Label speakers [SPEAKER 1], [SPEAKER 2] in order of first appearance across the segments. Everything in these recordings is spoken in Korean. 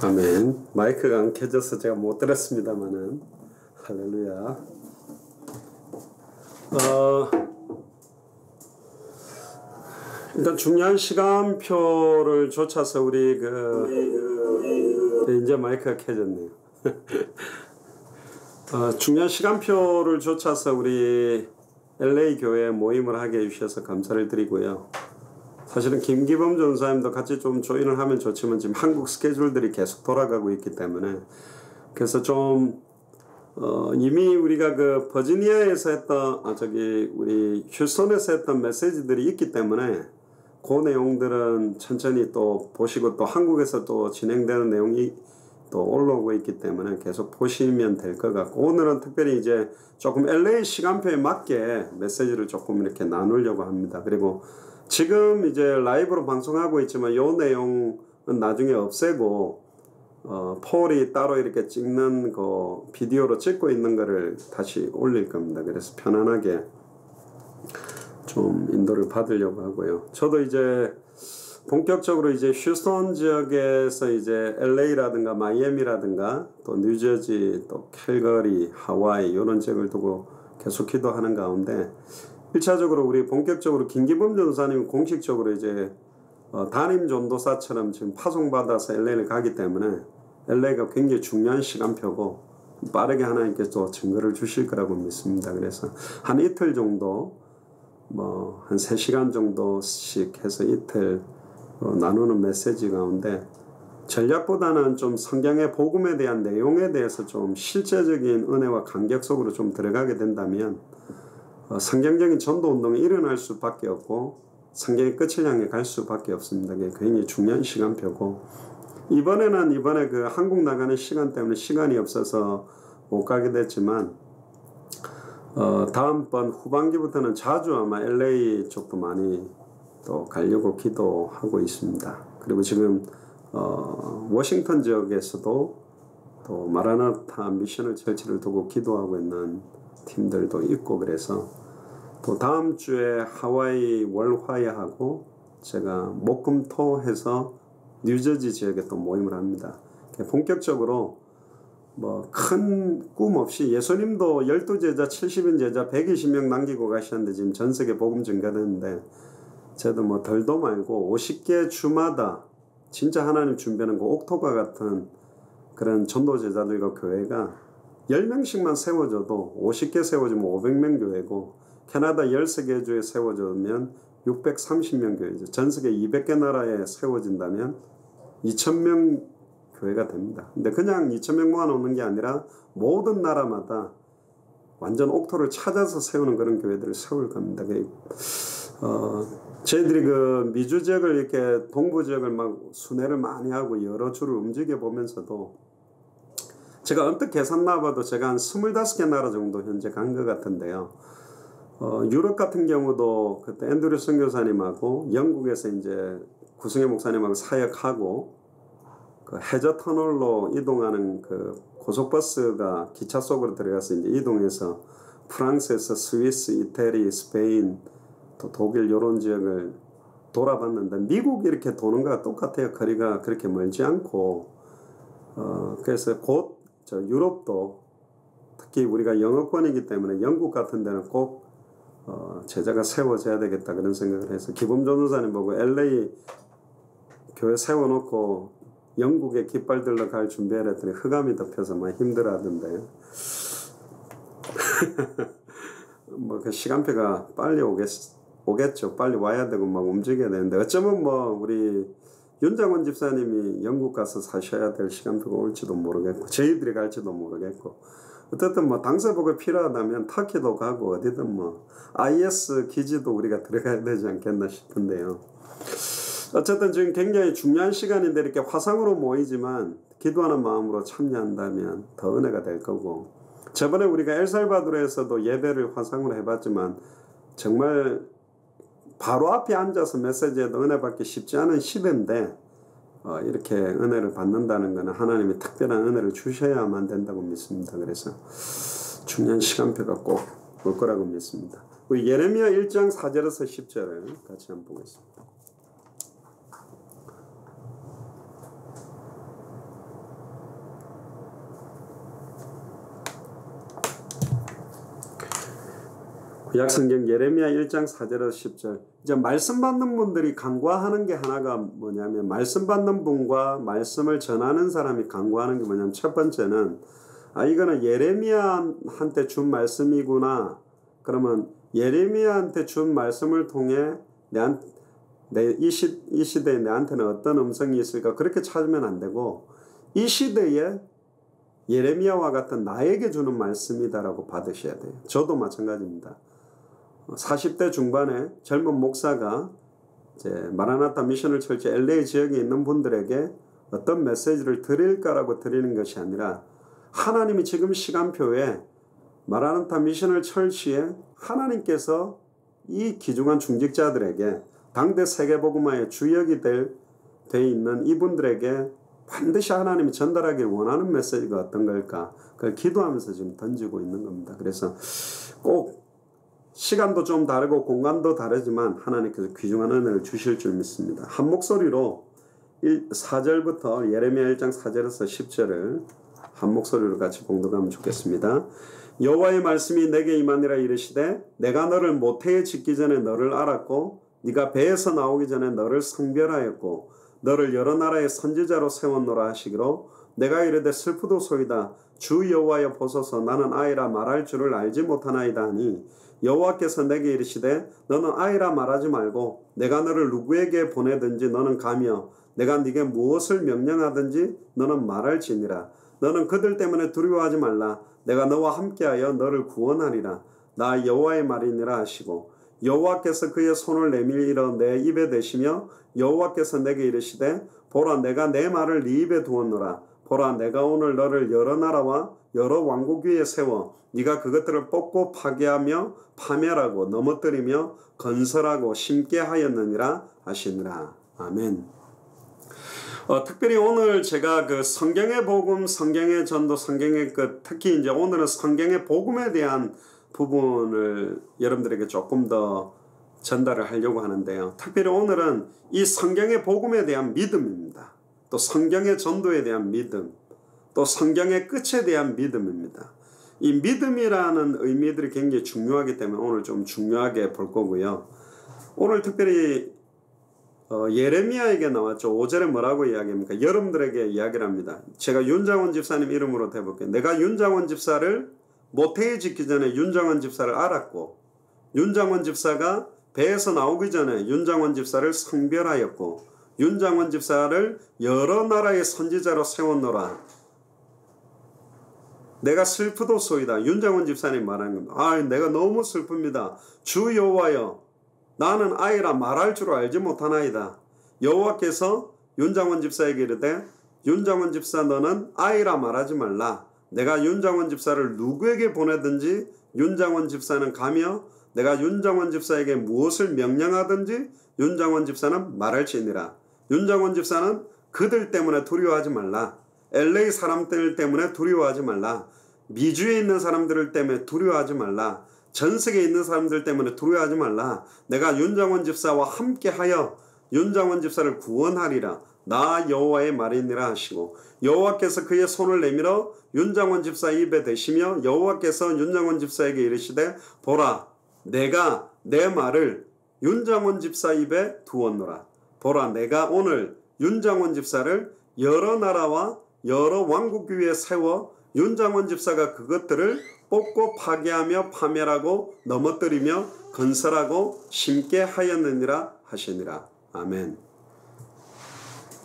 [SPEAKER 1] 아멘. 마이크가 안 켜져서 제가 못 들었습니다만은 할렐루야. 일단 중요한 시간표를 좇아서 우리 이제 마이크가 켜졌네요. 중요한 시간표를 좇아서 우리 LA 교회에 모임을 하게 해주셔서 감사를 드리고요. 사실은 김기범 전사님도 같이 좀 조인을 하면 좋지만 지금 한국 스케줄들이 계속 돌아가고 있기 때문에 그래서 좀 이미 우리가 그 버지니아에서 했던 우리 휴스턴에서 했던 메시지들이 있기 때문에 그 내용들은 천천히 또 보시고 또 한국에서 또 진행되는 내용이 또 올라오고 있기 때문에 계속 보시면 될 것 같고, 오늘은 특별히 이제 조금 LA 시간표에 맞게 메시지를 조금 이렇게 나누려고 합니다. 그리고 지금 이제 라이브로 방송하고 있지만 요 내용은 나중에 없애고 폴이 따로 이렇게 찍는 거 비디오로 찍고 있는 거를 다시 올릴 겁니다. 그래서 편안하게 좀 인도를 받으려고 하고요. 저도 이제 본격적으로 이제 휴스턴 지역에서 이제 LA라든가 마이애미라든가 또 뉴저지 또 캘거리 하와이 이런 지역을 두고 계속 기도하는 가운데 1차적으로 우리 본격적으로 김기범 전사님이 공식적으로 이제 담임 전도사처럼 지금 파송받아서 LA를 가기 때문에 LA가 굉장히 중요한 시간표고 빠르게 하나님께서 증거를 주실 거라고 믿습니다. 그래서 한 이틀 정도 한 3시간 정도씩 해서 이틀 나누는 메시지 가운데 전략보다는 좀 성경의 복음에 대한 내용에 대해서 좀 실제적인 은혜와 간격 속으로 좀 들어가게 된다면 성경적인 전도운동이 일어날 수밖에 없고 성경의 끝을 향해 갈 수밖에 없습니다. 그게 굉장히 중요한 시간표고, 이번에 그 한국 나가는 시간 때문에 시간이 없어서 못 가게 됐지만 다음번 후반기부터는 자주 아마 LA 쪽도 많이 또 가려고 기도하고 있습니다. 그리고 지금 워싱턴 지역에서도 또 마라나타 미셔널 처치를 두고 기도하고 있는 팀들도 있고, 그래서 또 다음 주에 하와이 월화야하고 제가 목금토 해서 뉴저지 지역에 또 모임을 합니다. 본격적으로 큰 꿈 없이 예수님도 12제자 70인 제자 120명 남기고 가셨는데 지금 전 세계 복음 증가되는데 저도 덜도 말고 50개 주마다 진짜 하나님 준비하는 그 옥토가 같은 그런 전도 제자들과 교회가 10명씩만 세워져도 50개 세워지면 500명 교회고, 캐나다 13개 주에 세워지면 630명 교회죠. 전 세계 200개 나라에 세워진다면 2000명 교회가 됩니다. 근데 그냥 2000명 모아놓는 게 아니라 모든 나라마다 완전 옥토를 찾아서 세우는 그런 교회들을 세울 겁니다. 저희들이 그 미주 지역을 이렇게 동부 지역을 막 순회를 많이 하고 여러 주를 움직여 보면서도 제가 언뜻 계산 나와봐도 제가 한 25개 나라 정도 현재 간 것 같은데요. 유럽 같은 경우도 그때 앤드류 선교사님하고 영국에서 이제 구승혜 목사님하고 사역하고 그 해저 터널로 이동하는 그 고속버스가 기차 속으로 들어가서 이제 이동해서 프랑스에서 스위스, 이태리, 스페인, 또 독일 이런 지역을 돌아봤는데 미국 이렇게 도는 거와 똑같아요. 거리가 그렇게 멀지 않고 그래서 곧 유럽도 특히 우리가 영어권이기 때문에 영국 같은 데는 꼭 제자가 세워져야 되겠다 그런 생각을 해서 기범 전도사님 보고 LA 교회 세워놓고 영국에 깃발 들러 갈 준비를 했더니 흑암이 덮여서 많이 힘들어하던데요. 그 시간표가 빨리 오겠죠. 빨리 와야 되고 막 움직여야 되는데 어쩌면 우리 윤장원 집사님이 영국 가서 사셔야 될 시간표가 올지도 모르겠고 저희들이 갈지도 모르겠고, 어쨌든 당사복이 필요하다면 터키도 가고 어디든 IS 기지도 우리가 들어가야 되지 않겠나 싶은데요. 어쨌든 지금 굉장히 중요한 시간인데 이렇게 화상으로 모이지만 기도하는 마음으로 참여한다면 더 은혜가 될 거고, 저번에 우리가 엘살바도르에서도 예배를 화상으로 해봤지만 정말 바로 앞에 앉아서 메시지에도 은혜 받기 쉽지 않은 시대인데 이렇게 은혜를 받는다는 것은 하나님이 특별한 은혜를 주셔야만 된다고 믿습니다. 그래서 중요한 시간표가 꼭 올 거라고 믿습니다. 우리 예레미야 1장 4절에서 10절을 같이 한번 보겠습니다. 구약성경 예레미야 1장 4절에서 10절. 이제 말씀 받는 분들이 간구하는 게 하나가 뭐냐면, 말씀 받는 분과 말씀을 전하는 사람이 간구하는 게 뭐냐면, 첫 번째는 이거는 예레미야한테 준 말씀이구나. 그러면 예레미야한테 준 말씀을 통해 이 시대에 내한테는 어떤 음성이 있을까, 그렇게 찾으면 안 되고, 이 시대에 예레미야와 같은 나에게 주는 말씀이다라고 받으셔야 돼요. 저도 마찬가지입니다. 40대 중반에 젊은 목사가 이제 마라나타 미션을 철치 LA 지역에 있는 분들에게 어떤 메시지를 드릴까라고 드리는 것이 아니라, 하나님이 지금 시간표에 마라나타 미션을 철치에 하나님께서 이 귀중한 중직자들에게 당대 세계복음화의 주역이 돼 있는 이분들에게 반드시 하나님이 전달하길 원하는 메시지가 어떤 걸까, 그걸 기도하면서 지금 던지고 있는 겁니다. 그래서 꼭 시간도 좀 다르고 공간도 다르지만 하나님께서 귀중한 은혜를 주실 줄 믿습니다. 한 목소리로 4절부터 예레미야 1장 4절에서 10절을 한 목소리로 같이 봉독하면 좋겠습니다. 여호와의 말씀이 내게 임하니라 이르시되, 내가 너를 모태에 짓기 전에 너를 알았고, 네가 배에서 나오기 전에 너를 성별하였고, 너를 여러 나라의 선지자로 세웠노라 하시기로, 내가 이르되 슬프도소이다. 주 여호와여 보소서, 나는 아이라 말할 줄을 알지 못하나이다 하니, 여호와께서 내게 이르시되, 너는 아이라 말하지 말고 내가 너를 누구에게 보내든지 너는 가며 내가 네게 무엇을 명령하든지 너는 말할지니라. 너는 그들 때문에 두려워하지 말라. 내가 너와 함께하여 너를 구원하리라. 나 여호와의 말이니라 하시고, 여호와께서 그의 손을 내밀어 내 입에 대시며, 여호와께서 내게 이르시되, 보라 내가 내 말을 네 입에 두었노라. 보라 내가 오늘 너를 여러 나라와 여러 왕국 위에 세워 네가 그것들을 뽑고 파괴하며 파멸하고 넘어뜨리며 건설하고 심게 하였느니라 하시니라. 아멘. 특별히 오늘 제가 그 성경의 복음, 성경의 전도, 성경의 특히 이제 오늘은 성경의 복음에 대한 부분을 여러분들에게 조금 더 전달을 하려고 하는데요. 특별히 오늘은 이 성경의 복음에 대한 믿음입니다. 또 성경의 전도에 대한 믿음, 또 성경의 끝에 대한 믿음입니다. 이 믿음이라는 의미들이 굉장히 중요하기 때문에 오늘 좀 중요하게 볼 거고요. 오늘 특별히 예레미야에게 나왔죠. 5절에 뭐라고 이야기합니까? 여러분들에게 이야기를 합니다. 제가 윤장원 집사님 이름으로 대볼게요. 내가 윤장원 집사를 모태에 짓기 전에 윤장원 집사를 알았고, 윤장원 집사가 배에서 나오기 전에 윤장원 집사를 성별하였고, 윤장원 집사를 여러 나라의 선지자로 세웠노라. 내가 슬프도소이다. 윤장원 집사님 말하는 겁니다. 내가 너무 슬픕니다. 주 여호와여, 나는 아이라 말할 줄 알지 못하나이다. 여호와께서 윤장원 집사에게 이르되, 윤장원 집사 너는 아이라 말하지 말라. 내가 윤장원 집사를 누구에게 보내든지 윤장원 집사는 가며 내가 윤장원 집사에게 무엇을 명령하든지 윤장원 집사는 말할지니라. 윤장원 집사는 그들 때문에 두려워하지 말라. LA 사람들 때문에 두려워하지 말라. 미주에 있는 사람들 때문에 두려워하지 말라. 전세계에 있는 사람들 때문에 두려워하지 말라. 내가 윤장원 집사와 함께하여 윤장원 집사를 구원하리라. 나 여호와의 말이니라 하시고, 여호와께서 그의 손을 내밀어 윤장원 집사 입에 대시며, 여호와께서 윤장원 집사에게 이르시되, 보라 내가 내 말을 윤장원 집사 입에 두었노라. 보라 내가 오늘 윤장원 집사를 여러 나라와 여러 왕국 위에 세워 윤장원 집사가 그것들을 뽑고 파괴하며 파멸하고 넘어뜨리며 건설하고 심게 하였느니라 하시니라. 아멘.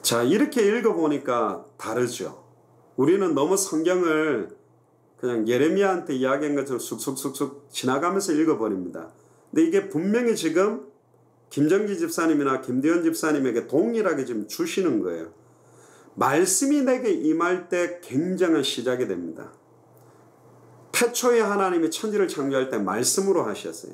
[SPEAKER 1] 자, 이렇게 읽어보니까 다르죠. 우리는 너무 성경을 그냥 예레미야한테 이야기한 것처럼 쑥쑥쑥쑥 지나가면서 읽어버립니다. 근데 이게 분명히 지금 김정기 집사님이나 김대현 집사님에게 동일하게 지금 주시는 거예요. 말씀이 내게 임할 때 굉장한 시작이 됩니다. 태초에 하나님이 천지를 창조할 때 말씀으로 하셨어요.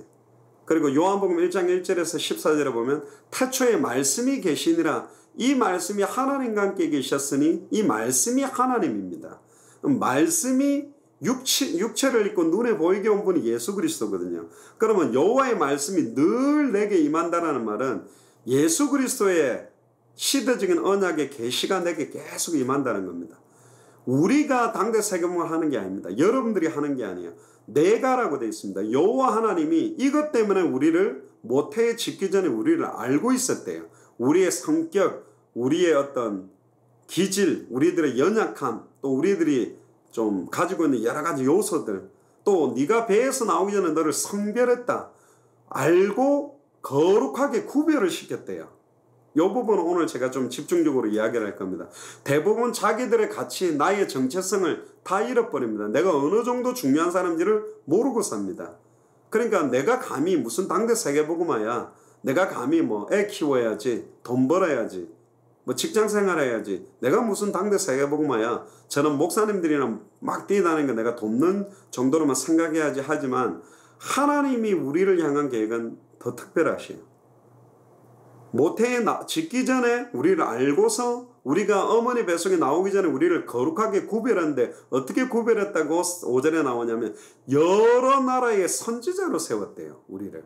[SPEAKER 1] 그리고 요한복음 1장 1절에서 14절에 보면 태초에 말씀이 계시니라. 이 말씀이 하나님과 함께 계셨으니 이 말씀이 하나님입니다. 말씀이 육체를 입고 눈에 보이게 온 분이 예수 그리스도거든요. 그러면 여호와의 말씀이 늘 내게 임한다라는 말은 예수 그리스도의 시대적인 언약의 계시가 내게 계속 임한다는 겁니다. 우리가 당대 세계복음을 하는 게 아닙니다. 여러분들이 하는 게 아니에요. 내가라고 되어 있습니다. 여호와 하나님이 이것 때문에 우리를 모태에 짓기 전에 우리를 알고 있었대요. 우리의 성격, 우리의 어떤 기질, 우리들의 연약함, 또 우리들이 좀 가지고 있는 여러 가지 요소들, 또 네가 배에서 나오기 전에 너를 성별했다. 알고 거룩하게 구별을 시켰대요. 이 부분은 오늘 제가 좀 집중적으로 이야기를 할 겁니다. 대부분 자기들의 가치, 나의 정체성을 다 잃어버립니다. 내가 어느 정도 중요한 사람인지를 모르고 삽니다. 그러니까 내가 감히 무슨 당대 세계복음화야, 내가 감히 뭐 애 키워야지, 돈 벌어야지, 뭐 직장 생활해야지, 내가 무슨 당대 세계복음화야, 저는 목사님들이랑 막 뛰어다니는 거 내가 돕는 정도로만 생각해야지 하지만 하나님이 우리를 향한 계획은 더 특별하시요. 모태에 짓기 전에 우리를 알고서 우리가 어머니 뱃속에 나오기 전에 우리를 거룩하게 구별하는데 어떻게 구별했다고 5절에 나오냐면 여러 나라의 선지자로 세웠대요. 우리를.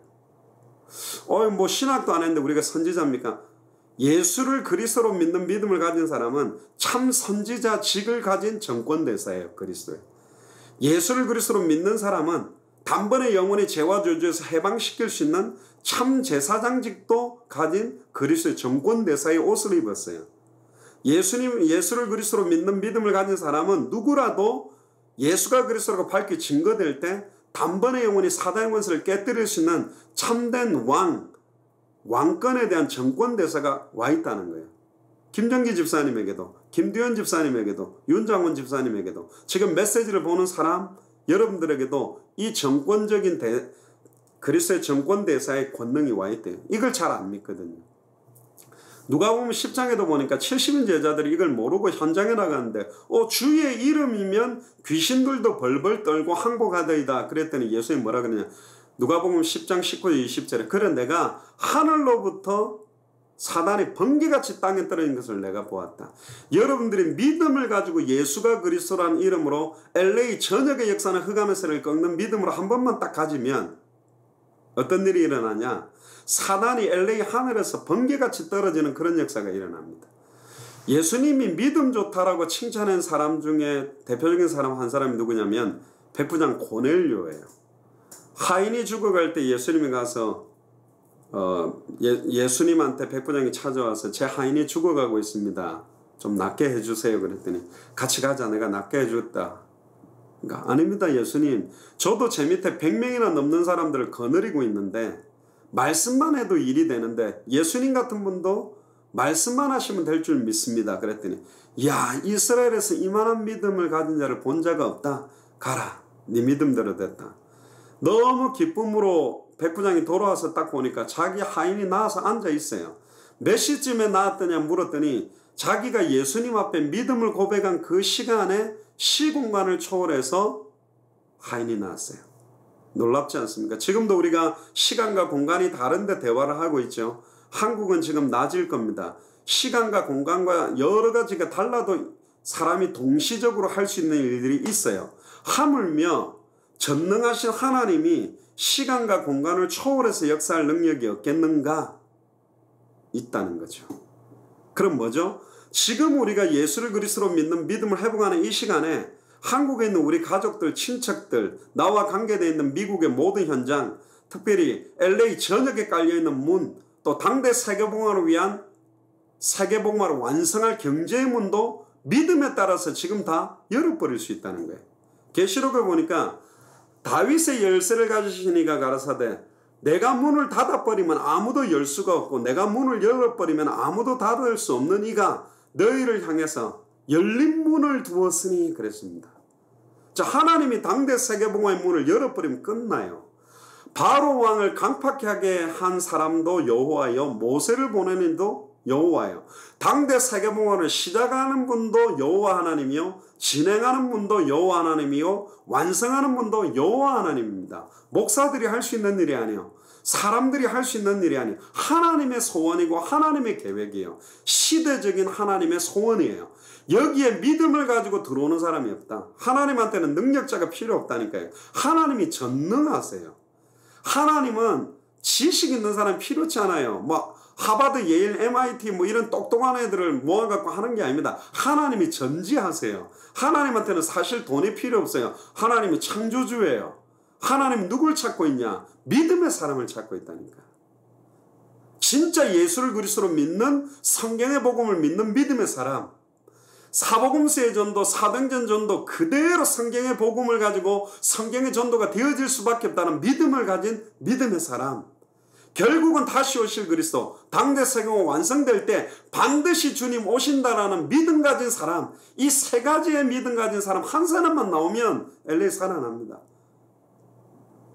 [SPEAKER 1] 뭐 신학도 안 했는데 우리가 선지자입니까? 예수를 그리스도로 믿는 믿음을 가진 사람은 참 선지자 직을 가진 정권대사예요. 그리스도에. 예수를 그리스도로 믿는 사람은 단번에 영혼의 죄와 저주에서 해방시킬 수 있는 참 제사장직도 가진 그리스도의 정권대사의 옷을 입었어요. 예수를 그리스도로 믿는 믿음을 가진 사람은 누구라도 예수가 그리스도라고 밝히 증거될 때 단번에 영혼이 사단의 권세를 깨뜨릴 수 있는 참된 왕권에 대한 정권대사가 와 있다는 거예요. 김정기 집사님에게도, 김두현 집사님에게도, 윤장원 집사님에게도, 지금 메시지를 보는 사람 여러분들에게도 이 정권적인 그리스도의 정권대사의 권능이 와 있대요. 이걸 잘 안 믿거든요. 누가복음 10장에도 보니까 70인 제자들이 이걸 모르고 현장에 나가는데 주의 이름이면 귀신들도 벌벌 떨고 항복하더이다. 그랬더니 예수님이 뭐라 그러냐. 누가복음 10장 19절 20절에 그래 내가 하늘로부터 사단이 번개같이 땅에 떨어진 것을 내가 보았다. 여러분들이 믿음을 가지고 예수가 그리스도라는 이름으로 LA 전역의 역사는 흑암의 세를 꺾는 믿음으로 한 번만 딱 가지면 어떤 일이 일어나냐. 사단이 LA 하늘에서 번개같이 떨어지는 그런 역사가 일어납니다. 예수님이 믿음 좋다라고 칭찬한 사람 중에 대표적인 사람 한 사람이 누구냐면 백부장 고넬료예요. 하인이 죽어갈 때 예수님이 가서 예수님한테 백부장이 찾아와서 제 하인이 죽어가고 있습니다. 좀 낫게 해주세요. 그랬더니 같이 가자. 내가 낫게 해줬다. 그러니까 아닙니다 예수님. 저도 제 밑에 100명이나 넘는 사람들을 거느리고 있는데 말씀만 해도 일이 되는데 예수님 같은 분도 말씀만 하시면 될 줄 믿습니다. 그랬더니 야 이스라엘에서 이만한 믿음을 가진 자를 본 자가 없다. 가라. 네 믿음대로 됐다. 너무 기쁨으로 백부장이 돌아와서 딱 보니까 자기 하인이 나와서 앉아 있어요. 몇 시쯤에 나왔더냐 물었더니 자기가 예수님 앞에 믿음을 고백한 그 시간에 시공간을 초월해서 하인이 나왔어요. 놀랍지 않습니까? 지금도 우리가 시간과 공간이 다른데 대화를 하고 있죠. 한국은 지금 낮일 겁니다. 시간과 공간과 여러 가지가 달라도 사람이 동시적으로 할 수 있는 일들이 있어요. 하물며 전능하신 하나님이 시간과 공간을 초월해서 역사할 능력이 없겠는가? 있다는 거죠. 그럼 뭐죠? 지금 우리가 예수를 그리스도로 믿는 믿음을 회복하는 이 시간에 한국에 있는 우리 가족들, 친척들, 나와 관계되어 있는 미국의 모든 현장, 특별히 LA 전역에 깔려있는 문, 또 당대 세계복음화를 위한 세계복음화를 완성할 경제의 문도 믿음에 따라서 지금 다 열어버릴 수 있다는 거예요. 계시록에 보니까 다윗의 열쇠를 가지신 이가 가라사대 내가 문을 닫아버리면 아무도 열 수가 없고 내가 문을 열어버리면 아무도 닫을 수 없는 이가 너희를 향해서 열린 문을 두었으니 그랬습니다. 자, 하나님이 당대 세계복음화의 문을 열어버리면 끝나요. 바로 왕을 강팍하게 한 사람도 여호와요, 모세를 보내는 이도 여호와요. 당대 세계복음화를 시작하는 분도 여호와 하나님이요, 진행하는 분도 여호와 하나님이요, 완성하는 분도 여호와 하나님입니다. 목사들이 할 수 있는 일이 아니에요. 사람들이 할 수 있는 일이 아니에요. 하나님의 소원이고 하나님의 계획이에요. 시대적인 하나님의 소원이에요. 여기에 믿음을 가지고 들어오는 사람이 없다. 하나님한테는 능력자가 필요 없다니까요. 하나님이 전능하세요. 하나님은 지식 있는 사람이 필요치 않아요. 뭐 하버드, 예일, MIT 뭐 이런 똑똑한 애들을 모아갖고 하는 게 아닙니다. 하나님이 전지하세요. 하나님한테는 사실 돈이 필요 없어요. 하나님이 창조주예요. 하나님 누굴 찾고 있냐? 믿음의 사람을 찾고 있다니까. 진짜 예수를 그리스도로 믿는, 성경의 복음을 믿는 믿음의 사람. 사복음서의 전도, 사도행전 전도 그대로 성경의 복음을 가지고 성경의 전도가 되어질 수밖에 없다는 믿음을 가진 믿음의 사람. 결국은 다시 오실 그리스도, 당대 세계가 완성될 때 반드시 주님 오신다라는 믿음 가진 사람. 이 세 가지의 믿음 가진 사람 한 사람만 나오면 LA 살아납니다.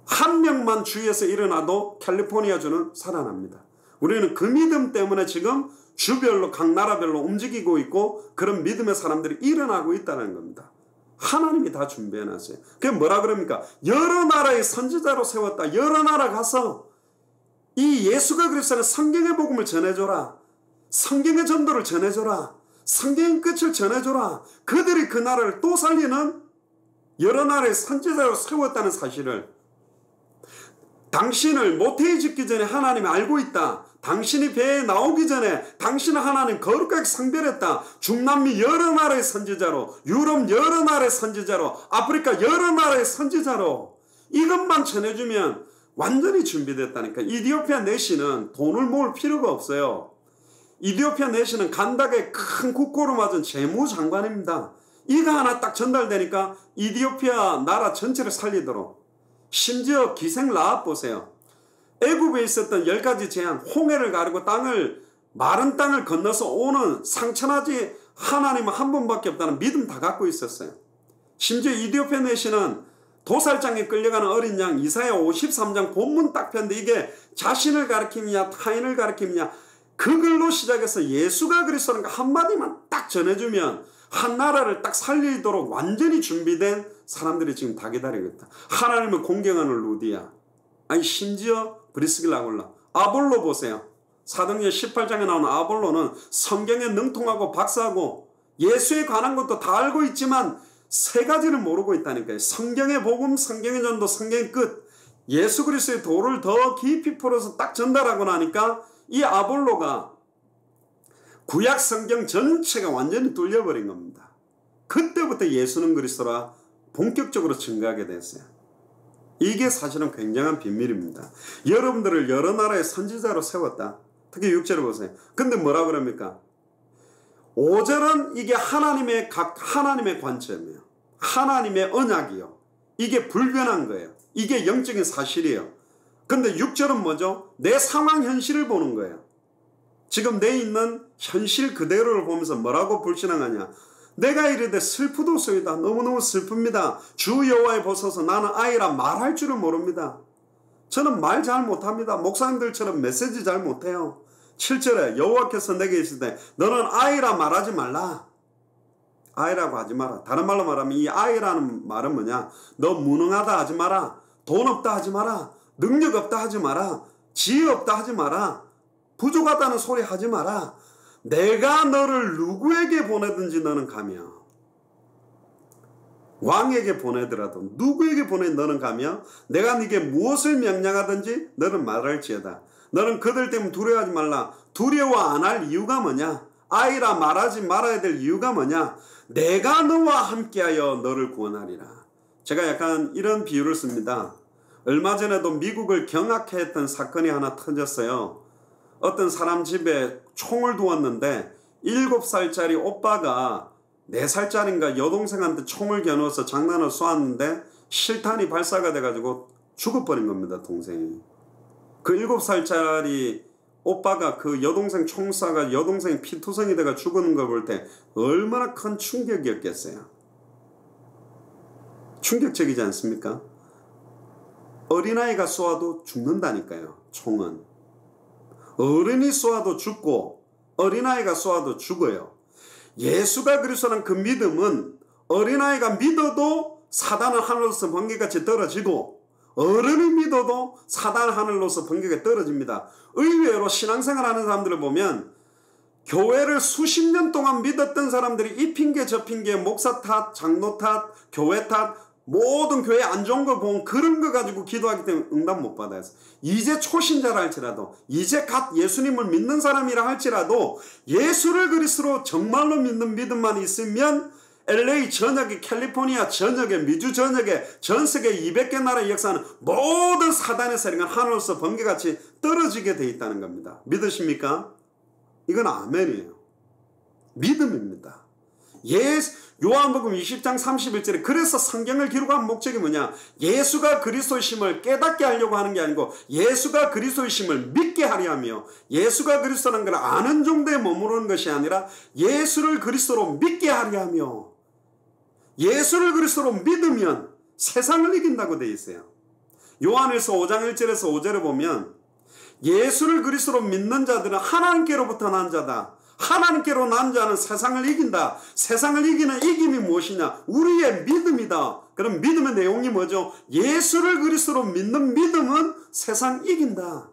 [SPEAKER 1] 한 명만 주위에서 일어나도 캘리포니아주는 살아납니다. 우리는 그 믿음 때문에 지금 주별로 각 나라별로 움직이고 있고 그런 믿음의 사람들이 일어나고 있다는 겁니다. 하나님이 다 준비해놨어요. 그게 뭐라 그럽니까? 여러 나라의 선지자로 세웠다. 여러 나라 가서 이 예수가 그리스도는 성경의 복음을 전해줘라. 성경의 전도를 전해줘라. 성경의 끝을 전해줘라. 그들이 그 나라를 또 살리는 여러 나라의 선지자로 세웠다는 사실을, 당신을 모태에 짓기 전에 하나님이 알고 있다. 당신이 배에 나오기 전에 당신은 하나님 거룩하게 성별했다. 중남미 여러 나라의 선지자로, 유럽 여러 나라의 선지자로, 아프리카 여러 나라의 선지자로 이것만 전해주면 완전히 준비됐다니까. 이디오피아 내시는 돈을 모을 필요가 없어요. 이디오피아 내시는 간닥에 큰 국고를 맞은 재무장관입니다. 이거 하나 딱 전달되니까 이디오피아 나라 전체를 살리도록. 심지어 기생 라합 보세요. 애굽에 있었던 10가지 재앙, 홍해를 가르고 마른 땅을 건너서 오는 상천하지 하나님은 한 분밖에 없다는 믿음 다 갖고 있었어요. 심지어 이디오피아 내시는 도살장에 끌려가는 어린 양, 이사야 53장 본문 딱 폈는데 이게 자신을 가리키느냐 타인을 가리키느냐, 그걸로 시작해서 예수가 그리스도라는 거 한마디만 딱 전해주면 한 나라를 딱 살리도록 완전히 준비된 사람들이 지금 다 기다리고 있다. 하나님을 공경하는 루디아, 아니 심지어 브리스길라 아굴라, 아볼로 보세요. 사도행전 18장에 나오는 아볼로는 성경에 능통하고 박사하고 예수에 관한 것도 다 알고 있지만 세 가지를 모르고 있다니까요. 성경의 복음, 성경의 전도, 성경의 끝, 예수 그리스도의 도를 더 깊이 풀어서 딱 전달하고 나니까 이 아볼로가 구약 성경 전체가 완전히 뚫려버린 겁니다. 그때부터 예수는 그리스도라 본격적으로 증거하게 됐어요. 이게 사실은 굉장한 비밀입니다. 여러분들을 여러 나라의 선지자로 세웠다. 특히 6절을 보세요. 근데 뭐라 그럽니까? 5절은 이게 하나님의 관점이에요. 하나님의 언약이요. 이게 불변한 거예요. 이게 영적인 사실이에요. 근데 6절은 뭐죠? 내 상황 현실을 보는 거예요. 지금 내 있는 현실 그대로를 보면서 뭐라고 불신앙하냐? 내가 이르되 슬프도소이다. 너무너무 슬픕니다. 주 여호와의 보소서 나는 아이라 말할 줄을 모릅니다. 저는 말 잘 못합니다. 목사님들처럼 메시지 잘 못해요. 7절에 여호와께서 내게 이르시되 너는 아이라 말하지 말라. 아이라고 하지 마라. 다른 말로 말하면 이 아이라는 말은 뭐냐? 너 무능하다 하지 마라. 돈 없다 하지 마라. 능력 없다 하지 마라. 지혜 없다 하지 마라. 부족하다는 소리 하지 마라. 내가 너를 누구에게 보내든지 너는 가며, 왕에게 보내더라도 누구에게 보내 너는 가며, 내가 네게 무엇을 명령하든지 너는 말할지어다. 너는 그들 때문에 두려워하지 말라. 두려워 안 할 이유가 뭐냐? 아이라 말하지 말아야 될 이유가 뭐냐? 내가 너와 함께하여 너를 구원하리라. 제가 약간 이런 비유를 씁니다. 얼마 전에도 미국을 경악해 했던 사건이 하나 터졌어요. 어떤 사람 집에 총을 두었는데 7살짜리 오빠가 4살짜리인가 여동생한테 총을 겨누어서 장난을 쏘았는데 실탄이 발사가 돼가지고 죽어버린 겁니다. 동생이. 그 7살짜리 오빠가 그 여동생 총 쏴가 여동생이 피투성이 돼가 죽는 걸 볼 때 얼마나 큰 충격이었겠어요. 충격적이지 않습니까? 어린아이가 쏘아도 죽는다니까요. 총은. 어른이 쏘아도 죽고 어린아이가 쏘아도 죽어요. 예수가 그리스도라는 그 믿음은 어린아이가 믿어도 사단은 하늘로서 번개같이 떨어지고 어른이 믿어도 사단은 하늘로서 번개가 떨어집니다. 의외로 신앙생활하는 사람들을 보면 교회를 수십 년 동안 믿었던 사람들이 이 핑계 저 핑계 목사 탓, 장로 탓, 교회 탓 모든 교회 안 좋은 거 보면 그런 거 가지고 기도하기 때문에 응답 못 받아요. 이제 초신자라 할지라도, 이제 갓 예수님을 믿는 사람이라 할지라도 예수를 그리스도로 정말로 믿는 믿음만 있으면 LA 전역에, 캘리포니아 전역에, 미주 전역에, 전 세계 200개 나라의 역사는 모든 사단의 세력은 하늘로서 번개같이 떨어지게 돼 있다는 겁니다. 믿으십니까? 이건 아멘이에요. 믿음입니다. 요한복음 20장 31절에 그래서 성경을 기록한 목적이 뭐냐? 예수가 그리스도이심을 깨닫게 하려고 하는 게 아니고 예수가 그리스도이심을 믿게 하려 하며, 예수가 그리스도라는 걸 아는 정도에 머무르는 것이 아니라 예수를 그리스도로 믿게 하려 하며, 예수를 그리스도로 믿으면 세상을 이긴다고 되어 있어요. 요한일서 5장 1절에서 5절에 보면 예수를 그리스도로 믿는 자들은 하나님께로부터 난 자다. 하나님께로 난 자는 세상을 이긴다. 세상을 이기는 이김이 무엇이냐? 우리의 믿음이다. 그럼 믿음의 내용이 뭐죠? 예수를 그리스도로 믿는 믿음은 세상 이긴다.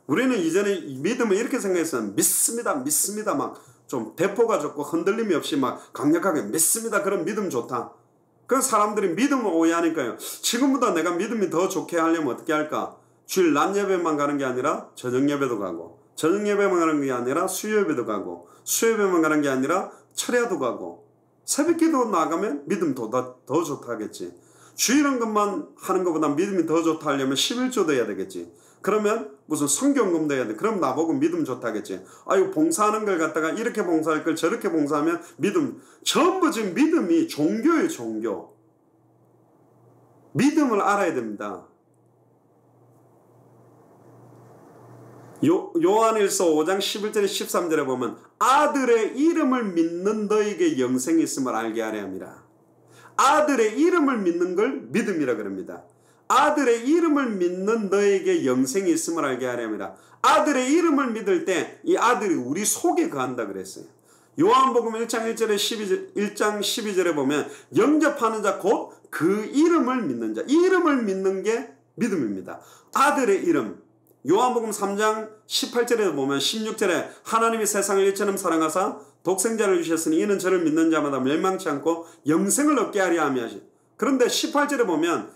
[SPEAKER 1] 우리는 이전에 믿음을 이렇게 생각했어요. 믿습니다. 믿습니다. 막 좀 대포가 좋고 흔들림이 없이 막 강력하게 믿습니다. 그런 믿음 좋다. 그 사람들이 믿음을 오해하니까요. 지금보다 내가 믿음이 더 좋게 하려면 어떻게 할까? 주일 낮 예배만 가는 게 아니라 저녁 예배도 가고, 저녁 예배만 가는 게 아니라 수요 예배도 가고, 수요 예배만 가는 게 아니라 철야도 가고, 새벽 기도 나가면 믿음 더 좋다 하겠지. 주일한 것만 하는 것보다 믿음이 더 좋다 하려면 11조도 해야 되겠지. 그러면 무슨 성경금도 해야 돼. 그럼 나보고 믿음 좋다 하겠지. 아유, 봉사하는 걸 갖다가 이렇게 봉사할 걸 저렇게 봉사하면 믿음. 전부 지금 믿음이 종교예요, 종교. 믿음을 알아야 됩니다. 요한일서 5장 11절에 13절에 보면 아들의 이름을 믿는 너에게 영생이 있음을 알게 하려 함이라. 아들의 이름을 믿는 걸 믿음이라 그럽니다. 아들의 이름을 믿는 너에게 영생이 있음을 알게 하려 함이라. 아들의 이름을 믿을 때 이 아들이 우리 속에 거한다 그랬어요. 요한복음 1장 12절에 보면 영접하는 자 곧 그 이름을 믿는 자. 이 이름을 믿는 게 믿음입니다. 아들의 이름. 요한복음 3장 18절에 보면 16절에 하나님이 세상을 이처럼 사랑하사 독생자를 주셨으니 이는 저를 믿는 자마다 멸망치 않고 영생을 얻게 하려 함이 하시. 그런데 18절에 보면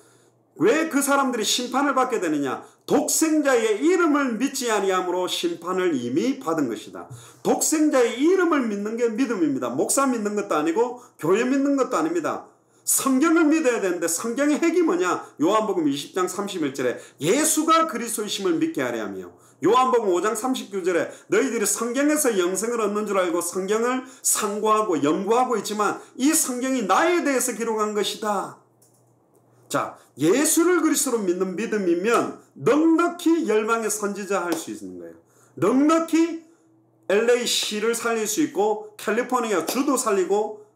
[SPEAKER 1] 왜 그 사람들이 심판을 받게 되느냐? 독생자의 이름을 믿지 아니함으로 심판을 이미 받은 것이다. 독생자의 이름을 믿는 게 믿음입니다. 목사 믿는 것도 아니고 교회 믿는 것도 아닙니다. 성경을 믿어야 되는데 성경의 핵이 뭐냐? 요한복음 20장 31절에 예수가 그리스도이심을 믿게 하려 하며, 요한복음 5장 39절에 너희들이 성경에서 영생을 얻는 줄 알고 성경을 상고하고 연구하고 있지만 이 성경이 나에 대해서 기록한 것이다. 자, 예수를 그리스도로 믿는 믿음이면 넉넉히 열방의 선지자 할 수 있는 거예요. 넉넉히 LA시를 살릴 수 있고 캘리포니아 주도 살리고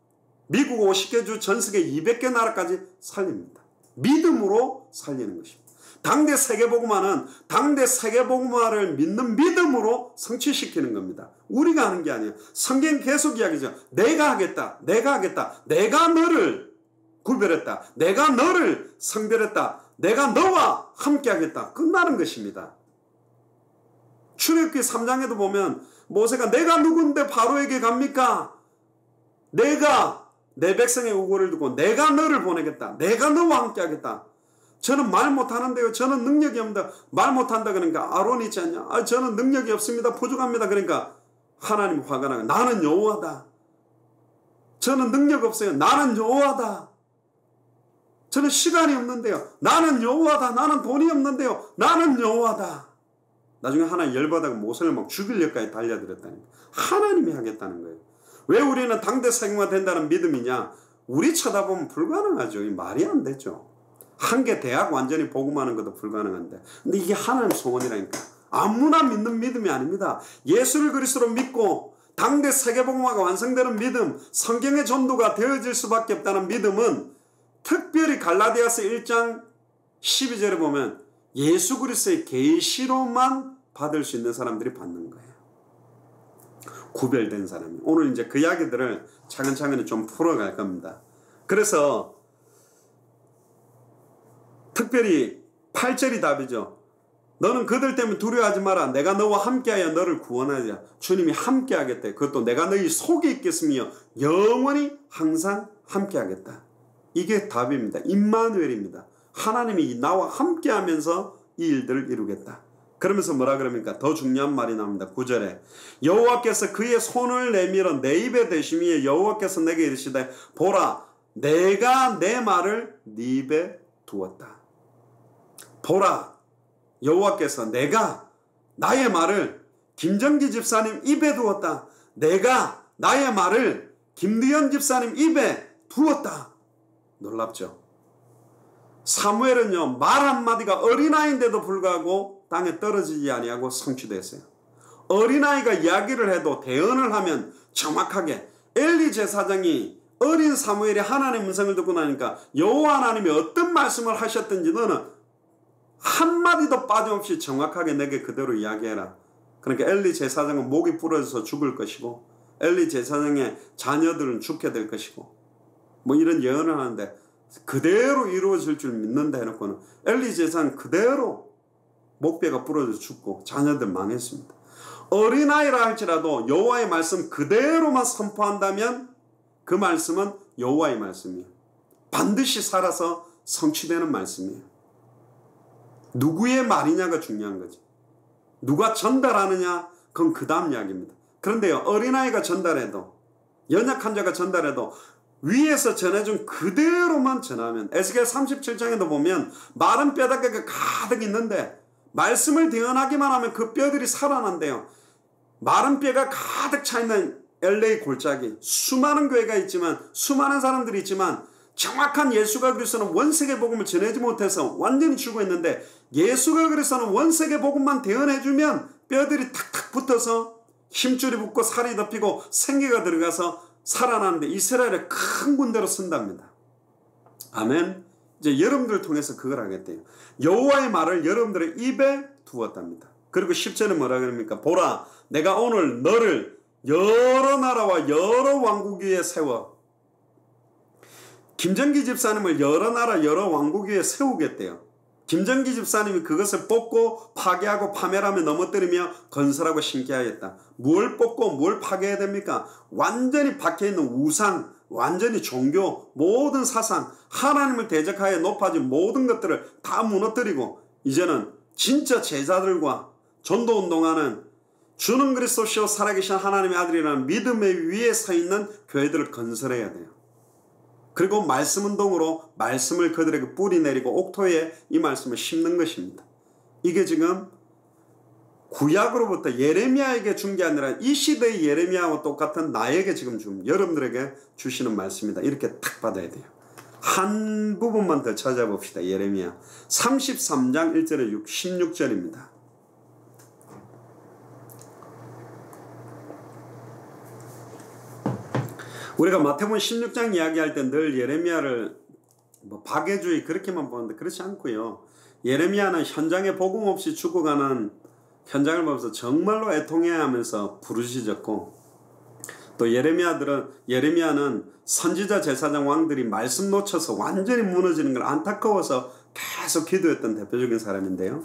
[SPEAKER 1] 미국 50개 주, 전 세계 200개 나라까지 살립니다. 믿음으로 살리는 것입니다. 당대 세계복음화는 당대 세계복음화를 믿는 믿음으로 성취시키는 겁니다. 우리가 하는 게 아니에요. 성경 계속 이야기죠. 내가 하겠다. 내가 하겠다. 내가 너를 구별했다. 내가 너를 성별했다. 내가 너와 함께 하겠다. 끝나는 것입니다. 출애굽기 3장에도 보면 모세가 내가 누군데 바로에게 갑니까? 내가 내 백성의 우고를 두고 내가 너를 보내겠다. 내가 너와 함께 하겠다. 저는 말 못하는데요. 저는 능력이 없는데 말 못한다 그러니까 아론이 있지 않냐? 아, 저는 능력이 없습니다. 부족합니다. 그러니까 하나님 화가 나요. 나는 여호와다. 저는 능력 없어요. 나는 여호와다. 저는 시간이 없는데요. 나는 여호와다. 나는 돈이 없는데요. 나는 여호와다. 나중에 하나님 열받아서 모세를 막 죽일 역까지 달려들었다니까. 하나님이 하겠다는 거예요. 왜 우리는 당대 세계화 된다는 믿음이냐? 우리 쳐다보면 불가능하죠. 말이 안 되죠. 한 개 대학 완전히 복음하는 것도 불가능한데. 근데 이게 하나님 소원이라니까. 아무나 믿는 믿음이 아닙니다. 예수를 그리스도로 믿고 당대 세계복음화가 완성되는 믿음, 성경의 전도가 되어질 수밖에 없다는 믿음은 특별히 갈라디아서 1장 12절에 보면 예수 그리스도의 계시로만 받을 수 있는 사람들이 받는 거예요. 구별된 사람이. 오늘 이제 그 이야기들을 차근차근 좀 풀어갈 겁니다. 그래서 특별히 8절이 답이죠. 너는 그들 때문에 두려워하지 마라. 내가 너와 함께하여 너를 구원하리라. 주님이 함께하겠다. 그것도 내가 너희 속에 있겠으며 영원히 항상 함께하겠다. 이게 답입니다. 임마누엘입니다. 하나님이 나와 함께하면서 이 일들을 이루겠다. 그러면서 뭐라 그럽니까? 더 중요한 말이 나옵니다. 9절에 여호와께서 그의 손을 내밀어 내 입에 대심이에 여호와께서 내게 이르시되 보라 내가 내 말을 네 입에 두었다. 보라 여호와께서 내가 나의 말을 김정기 집사님 입에 두었다. 내가 나의 말을 김두현 집사님 입에 두었다. 놀랍죠? 사무엘은요 말 한마디가 어린아이인데도 불구하고 땅에 떨어지지 아니하고 성취됐어요. 어린아이가 이야기를 해도 대언을 하면 정확하게 엘리 제사장이 어린 사무엘이 하나님의 음성을 듣고 나니까 여호와 하나님이 어떤 말씀을 하셨든지 너는 한마디도 빠짐없이 정확하게 내게 그대로 이야기해라. 그러니까 엘리 제사장은 목이 부러져서 죽을 것이고 엘리 제사장의 자녀들은 죽게 될 것이고 뭐 이런 예언을 하는데 그대로 이루어질 줄 믿는다 해놓고는 엘리 제사장 그대로 목뼈가 부러져 죽고 자녀들 망했습니다. 어린아이라 할지라도 여호와의 말씀 그대로만 선포한다면 그 말씀은 여호와의 말씀이에요. 반드시 살아서 성취되는 말씀이에요. 누구의 말이냐가 중요한 거죠. 누가 전달하느냐 그건 그 다음 이야기입니다. 그런데요 어린아이가 전달해도 연약한 자가 전달해도 위에서 전해준 그대로만 전하면 에스겔 37장에도 보면 마른 뼈다귀가 가득 있는데 말씀을 대언하기만 하면 그 뼈들이 살아난대요. 마른 뼈가 가득 차있는 LA 골짜기 수많은 교회가 있지만 수많은 사람들이 있지만 정확한 예수가 그리스도는 원세계 복음을 전하지 못해서 완전히 죽어 있는데 예수가 그리스도는 원세계 복음만 대언해주면 뼈들이 탁탁 붙어서 힘줄이 붙고 살이 덮이고 생기가 들어가서 살아나는데 이스라엘의 큰 군대로 쓴답니다. 아멘. 이제 여러분들을 통해서 그걸 하겠대요. 여호와의 말을 여러분들의 입에 두었답니다. 그리고 10절에 뭐라 그럽니까? 보라 내가 오늘 너를 여러 나라와 여러 왕국 위에 세워. 김정기 집사님을 여러 나라 여러 왕국 위에 세우겠대요. 김정기 집사님이 그것을 뽑고 파괴하고 파멸하며 넘어뜨리며 건설하고 신게 하였다. 뭘 뽑고 뭘 파괴해야 됩니까? 완전히 박혀있는 우상, 완전히 종교, 모든 사상, 하나님을 대적하여 높아진 모든 것들을 다 무너뜨리고 이제는 진짜 제자들과 전도운동하는 주는 그리스도시요 살아계신 하나님의 아들이라는 믿음의 위에 서 있는 교회들을 건설해야 돼요. 그리고 말씀운동으로 말씀을 그들에게 뿌리내리고 옥토에 이 말씀을 심는 것입니다. 이게 지금 구약으로부터 예레미야에게 준 게 아니라 이 시대의 예레미야와 똑같은 나에게 지금 여러분들에게 주시는 말씀이다. 이렇게 딱 받아야 돼요. 한 부분만 더 찾아봅시다. 예레미야 33장 1절에 16절입니다. 우리가 마태복음 16장 이야기할 때 늘 예레미야를 뭐 박애주의 그렇게만 보는데 그렇지 않고요. 예레미야는 현장에 복음 없이 죽어가는 현장을 보면서 정말로 애통해하면서 부르짖었고 또 예레미야는 선지자 제사장 왕들이 말씀 놓쳐서 완전히 무너지는 걸 안타까워서 계속 기도했던 대표적인 사람인데요.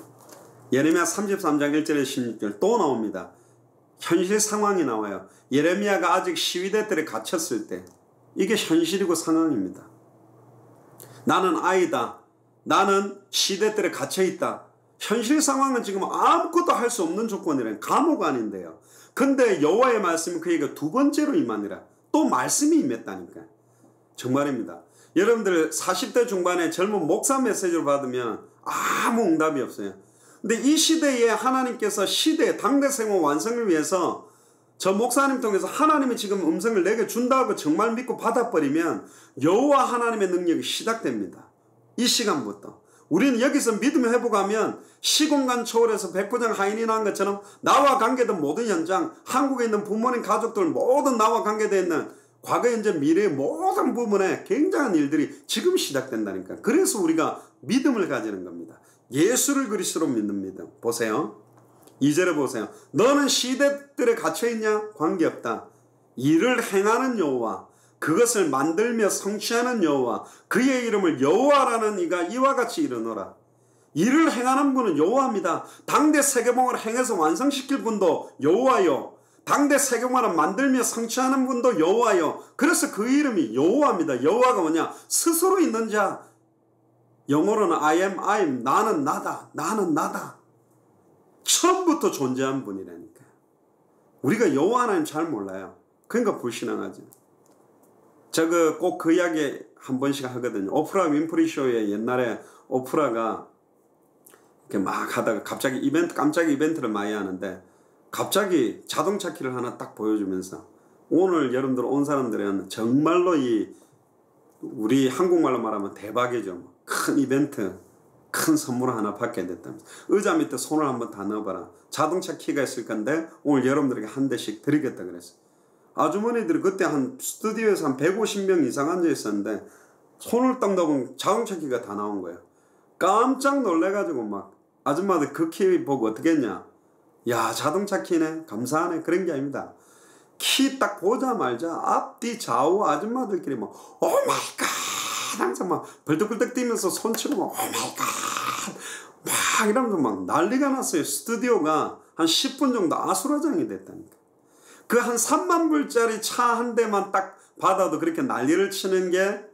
[SPEAKER 1] 예레미야 33장 1절에 16절 또 나옵니다. 현실 상황이 나와요. 예레미야가 아직 시위대 뜰에 갇혔을 때 이게 현실이고 상황입니다. 나는 아이다. 나는 시대 뜰에 갇혀있다. 현실 상황은 지금 아무것도 할 수 없는 조건이란 감옥 안인데요. 근데 여호와의 말씀이 그에게 두 번째로 임하니라. 또 말씀이 임했다니까요. 정말입니다. 여러분들 40대 중반에 젊은 목사 메시지를 받으면 아무 응답이 없어요. 근데 이 시대에 하나님께서 당대 생활 완성을 위해서 저 목사님 통해서 하나님이 지금 음성을 내게 준다고 정말 믿고 받아버리면 여호와 하나님의 능력이 시작됩니다. 이 시간부터. 우리는 여기서 믿음을 회복하면 시공간 초월해서 백부장 하인이 나온 것처럼 나와 관계된 모든 현장, 한국에 있는 부모님 가족들 모든 나와 관계되어 있는 과거, 현재, 미래의 모든 부분에 굉장한 일들이 지금 시작된다니까. 그래서 우리가 믿음을 가지는 겁니다. 예수를 그리스도로 믿는 믿음. 보세요. 2절에 보세요. 너는 시대들에 갇혀있냐? 관계없다. 일을 행하는 여호와, 그것을 만들며 성취하는 여호와, 그의 이름을 여호와라는 이가 이와 같이 이르노라. 일을 행하는 분은 여호와입니다. 당대 세계봉을 행해서 완성시킬 분도 여호와요. 당대 세계만을 만들며 성취하는 분도 여호와요. 그래서 그 이름이 여호와입니다. 여호와가 뭐냐? 스스로 있는 자. 영어로는 I am, 나는 나다. 나는 나다. 처음부터 존재한 분이라니까요. 우리가 여호와 하나님 잘 몰라요. 그러니까 불신앙하죠. 제가 꼭 그 이야기 한 번씩 하거든요. 오프라 윈프리 쇼에 옛날에 오프라가 이렇게 막 하다가 갑자기 깜짝 이벤트를 많이 하는데 갑자기 자동차 키를 하나 딱 보여주면서 오늘 여러분들 온 사람들은 정말로 우리 한국말로 말하면 대박이죠. 큰 이벤트, 큰 선물 하나 받게 됐다면서 의자 밑에 손을 한번 다 넣어봐라. 자동차 키가 있을 건데 오늘 여러분들에게 한 대씩 드리겠다 그랬어. 아주머니들이 그때 한 스튜디오에서 한 150명 이상 앉아 있었는데 손을 딱 넣으면 자동차 키가 다 나온 거예요. 깜짝 놀래가지고 막 아줌마들 그 키 보고 어떻게 했냐? 야, 자동차 키네, 감사하네, 그런 게 아닙니다. 키 딱 보자마자 앞뒤 좌우 아줌마들끼리 막 오마이갓 항상 막 벌떡벌떡 뛰면서 손치고 막 오마이갓 막 이러면서 막 난리가 났어요. 스튜디오가 한 10분 정도 아수라장이 됐다니까. 그 한 3만 불짜리 차 한 대만 딱 받아도 그렇게 난리를 치는 게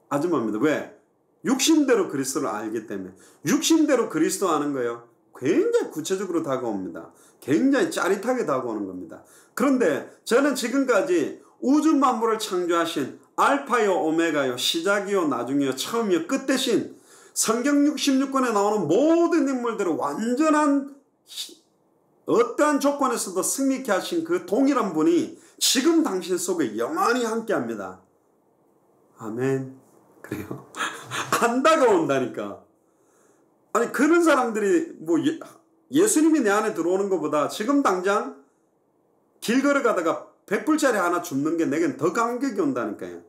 [SPEAKER 1] 아줌마입니다. 왜? 육신대로 그리스도를 알기 때문에. 육신대로 그리스도 아는 거예요. 굉장히 구체적으로 다가옵니다. 굉장히 짜릿하게 다가오는 겁니다. 그런데 저는 지금까지 우주 만물을 창조하신 알파요 오메가요 시작이요 나중이요 처음이요 끝 대신 성경 66권에 나오는 모든 인물들을 완전한 어떠한 조건에서도 승리케 하신 그 동일한 분이 지금 당신 속에 영원히 함께합니다. 아멘. 그래요? 안 다가온다니까. 아니 그런 사람들이 뭐 예수님이 내 안에 들어오는 것보다 지금 당장 길 걸어가다가 100불짜리 하나 줍는 게 내겐 더 감격이 온다니까요.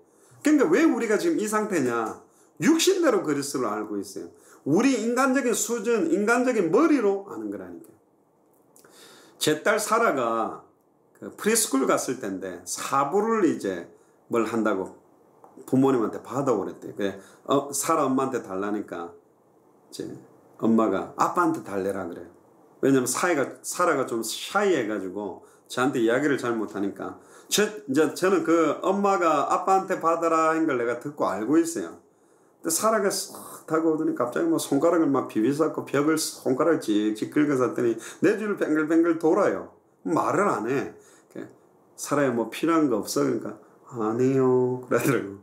[SPEAKER 1] 그러니까 왜 우리가 지금 이 상태냐? 육신대로 그리스도를 알고 있어요. 우리 인간적인 수준, 인간적인 머리로 아는 거라니까요. 제 딸 사라가 그 프리스쿨 갔을 때인데 사부를 이제 뭘 한다고 부모님한테 받아오랬대요. 그래 사라 엄마한테 달라니까 이제 엄마가 아빠한테 달래라 그래요. 왜냐면 사라가 좀 샤이해가지고 저한테 이야기를 잘 못하니까 저는 그 엄마가 아빠한테 받아라 한 걸 내가 듣고 알고 있어요. 근데 사라가 싹 다가오더니 갑자기 뭐 손가락을 막 비비쌌고 벽을 손가락을 찍찍 긁어쌌더니 내 뒤를 뱅글뱅글 돌아요. 말을 안 해. 사라야 뭐 필요한 거 없어? 그러니까 아니요 그러더라고.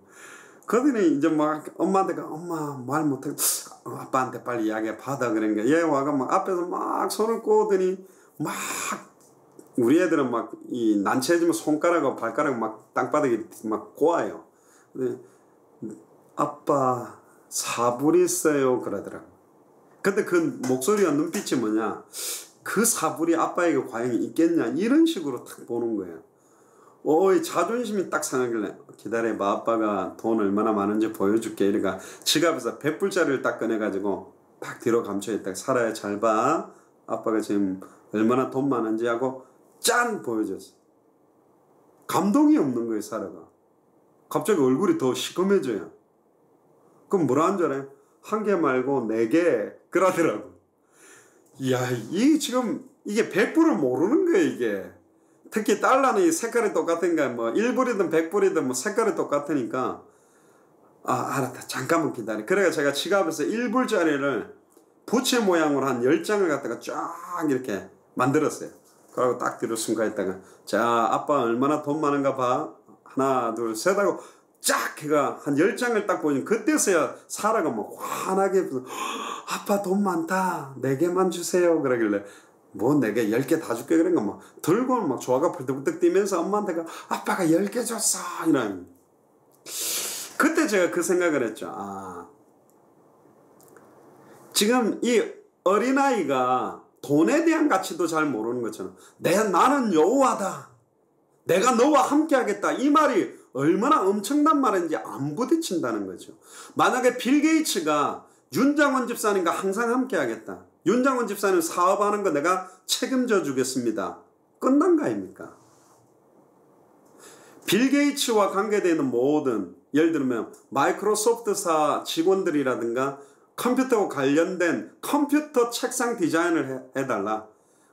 [SPEAKER 1] 그러더니 이제 막 엄마한테 엄마 말 못해 아빠한테 빨리 이야기 받아 그러니까 얘 와가 막 앞에서 막 손을 꼬더니 막 우리 애들은 막 이 난처해지면 손가락하고 발가락 막 땅바닥에 막 꼬아요. 아빠 사불이 있어요 그러더라고. 근데 그 목소리와 눈빛이 뭐냐? 그 사불이 아빠에게 과연 있겠냐? 이런 식으로 딱 보는 거예요. 자존심이 딱 상하길래 기다려봐 아빠가 돈 얼마나 많은지 보여줄게 이러니까 지갑에서 100불짜리를 딱 꺼내가지고 딱 뒤로 감춰있다가 살아야 잘 봐 아빠가 지금 얼마나 돈 많은지 하고 짠 보여줬어. 감동이 없는 거예요. 사라가 갑자기 얼굴이 더 시커매져요. 그럼 뭐라 한 줄 알아요? 한 개 말고 4개 그러더라고. 이야 지금 이게 100불을 모르는 거예요. 이게 특히 달러는 이 색깔이 똑같으니까 뭐 1불이든 100불이든 뭐 색깔이 똑같으니까 알았다 잠깐만 기다려. 그래가 제가 지갑에서 1불짜리를 부채 모양으로 한 10장을 갖다가 쫙 이렇게 만들었어요. 그러고 딱 뒤로 순간했다가 자 아빠 얼마나 돈 많은가 봐 하나 둘 셋 하고 쫙 해가 한 10장을 딱 보니 그때서야 사라가 뭐 환하게 아빠 돈 많다 4개만 주세요 그러길래 뭐 4개 10개 다 줄게 그런가 막 들고 막 조화가 벌떡벌떡 뛰면서 엄마한테 아빠가 10개 줬어 이런. 그때 제가 그 생각을 했죠. 지금 이 어린아이가 돈에 대한 가치도 잘 모르는 것처럼 나는 여호와다 내가 너와 함께 하겠다 이 말이 얼마나 엄청난 말인지 안 부딪힌다는 거죠. 만약에 빌 게이츠가 윤장원 집사님과 항상 함께 하겠다. 윤장원 집사님 사업하는 거 내가 책임져 주겠습니다. 끝난 거 아닙니까? 빌 게이츠와 관계되는 모든 예를 들면 마이크로소프트사 직원들이라든가 컴퓨터와 관련된 컴퓨터 책상 디자인을 해달라.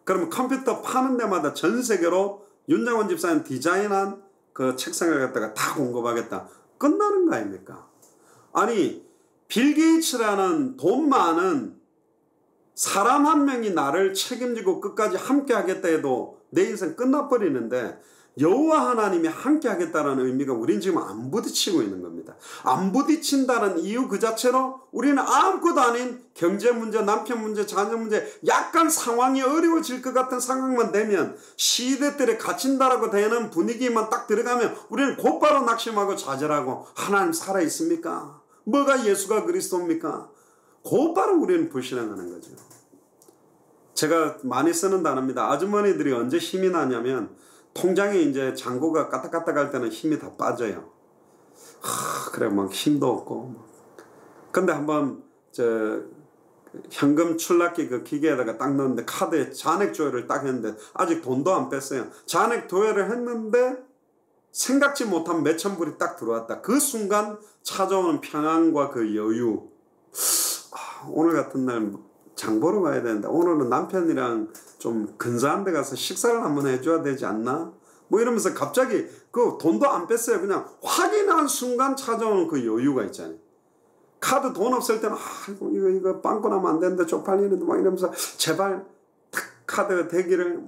[SPEAKER 1] 그러면 컴퓨터 파는 데마다 전 세계로 윤장원 집사님 디자인한 그 책상을 갖다가 다 공급하겠다. 끝나는 거 아닙니까? 아니 빌 게이츠라는 돈 많은 사람 한 명이 나를 책임지고 끝까지 함께 하겠다 해도 내 인생 끝나버리는데 여호와 하나님이 함께 하겠다는 의미가 우린 지금 안 부딪히고 있는 겁니다. 안 부딪힌다는 이유 그 자체로 우리는 아무것도 아닌 경제 문제, 남편 문제, 자녀 문제, 약간 상황이 어려워질 것 같은 상황만 되면 시대들에 갇힌다라고 되는 분위기만 딱 들어가면 우리는 곧바로 낙심하고 좌절하고 하나님 살아있습니까? 뭐가 예수가 그리스도입니까? 곧바로 우리는 불신앙하는 거죠. 제가 많이 쓰는 단어입니다. 아주머니들이 언제 힘이 나냐면 통장에 이제 잔고가 까딱까딱 할 때는 힘이 다 빠져요. 그래 막 힘도 없고. 근데 한번 현금 출납기 그 기계에다가 딱 넣었는데 카드에 잔액 조회를 딱 했는데 아직 돈도 안 뺐어요. 잔액 조회를 했는데 생각지 못한 몇천 불이 딱 들어왔다. 그 순간 찾아오는 평안과 그 여유. 오늘 같은 날 장 보러 가야 되는데 오늘은 남편이랑 좀 근사한 데 가서 식사를 한번 해줘야 되지 않나? 뭐 이러면서 갑자기 그 돈도 안 뺐어요. 그냥 확인한 순간 찾아오는 그 여유가 있잖아요. 카드 돈 없을 때는 이거 빵꾸 나면 안 되는데 쪽팔리는데 막 이러면서 제발 탁 카드 대기를.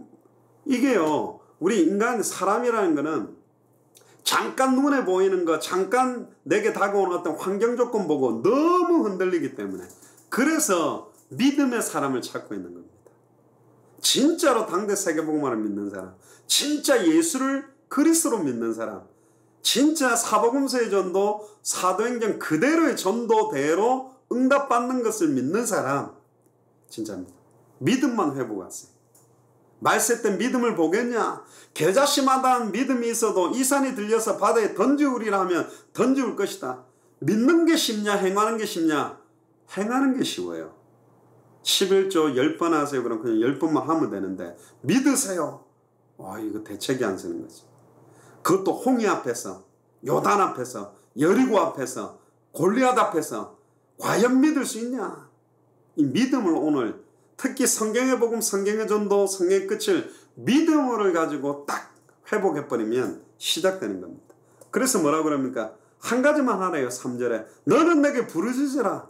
[SPEAKER 1] 이게요 우리 인간 사람이라는 거는 잠깐 눈에 보이는 거, 잠깐 내게 다가오는 어떤 환경 조건 보고 너무 흔들리기 때문에 그래서 믿음의 사람을 찾고 있는 겁니다. 진짜로 당대 세계복음화를 믿는 사람, 진짜 예수를 그리스도로 믿는 사람, 진짜 사복음서의 전도, 사도행전 그대로의 전도대로 응답받는 것을 믿는 사람, 진짜입니다. 믿음만 회복하세요. 말세 때 믿음을 보겠냐? 겨자씨마다한 믿음이 있어도 이 산이 들려서 바다에 던지우리라 하면 던지울 것이다. 믿는 게 쉽냐? 행하는 게 쉽냐? 행하는 게 쉬워요. 11조 10번 하세요. 그럼 그냥 10번만 하면 되는데 믿으세요. 와 이거 대책이 안 쓰는 거지. 그것도 홍해 앞에서, 요단 앞에서, 여리고 앞에서, 골리앗 앞에서 과연 믿을 수 있냐? 이 믿음을 오늘 특히 성경의 복음, 성경의 전도, 성경의 끝을 믿음을 가지고 딱 회복해버리면 시작되는 겁니다. 그래서 뭐라고 그럽니까? 한 가지만 하래요. 3절에 너는 내게 부르짖으라.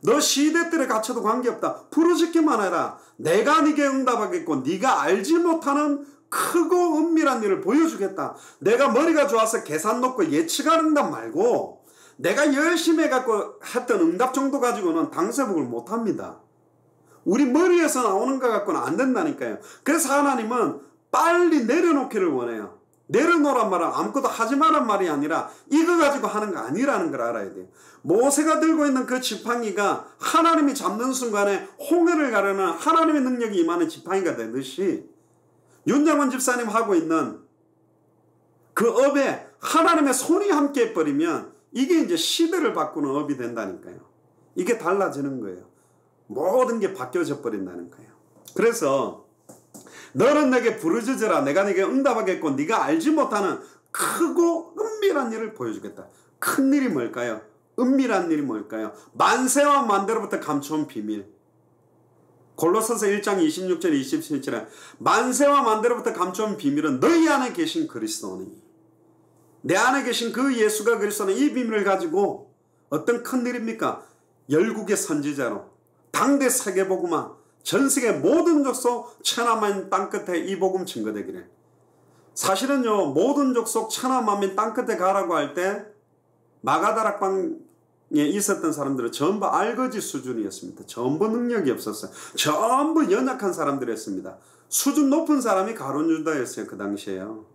[SPEAKER 1] 너 시대들에 갇혀도 관계없다. 부르짖기만 해라. 내가 네게 응답하겠고 네가 알지 못하는 크고 은밀한 일을 보여주겠다. 내가 머리가 좋아서 계산 놓고 예측하는 응답 말고 내가 열심히 해갖고 했던 응답 정도 가지고는 당세복을 못합니다. 우리 머리에서 나오는 것 갖고는 안 된다니까요. 그래서 하나님은 빨리 내려놓기를 원해요. 내려놓으란 말은 아무것도 하지 말란 말이 아니라 이거 가지고 하는 거 아니라는 걸 알아야 돼요. 모세가 들고 있는 그 지팡이가 하나님이 잡는 순간에 홍해를 가르는 하나님의 능력이 임하는 지팡이가 되듯이 윤장원 집사님 하고 있는 그 업에 하나님의 손이 함께 해버리면 이게 이제 시대를 바꾸는 업이 된다니까요. 이게 달라지는 거예요. 모든 게 바뀌어져 버린다는 거예요. 그래서 너는 내게 부르짖으라. 내가 네게 응답하겠고 네가 알지 못하는 크고 은밀한 일을 보여주겠다. 큰 일이 뭘까요? 은밀한 일이 뭘까요? 만세와 만대로부터 감춰온 비밀. 골로새서 1장 26절 27절에 만세와 만대로부터 감춰온 비밀은 너희 안에 계신 그리스도니. 내 안에 계신 그 예수가 그리스도는 이 비밀을 가지고 어떤 큰 일입니까? 열국의 선지자로 당대 세계복음화 전 세계 모든 족속 천하만민 땅끝에 이 복음 증거되기를. 사실은요 모든 족속 천하만민 땅끝에 가라고 할 때 마가다락방에 있었던 사람들은 전부 알거지 수준이었습니다. 전부 능력이 없었어요. 전부 연약한 사람들이었습니다. 수준 높은 사람이 가룟 유다였어요. 그 당시에요.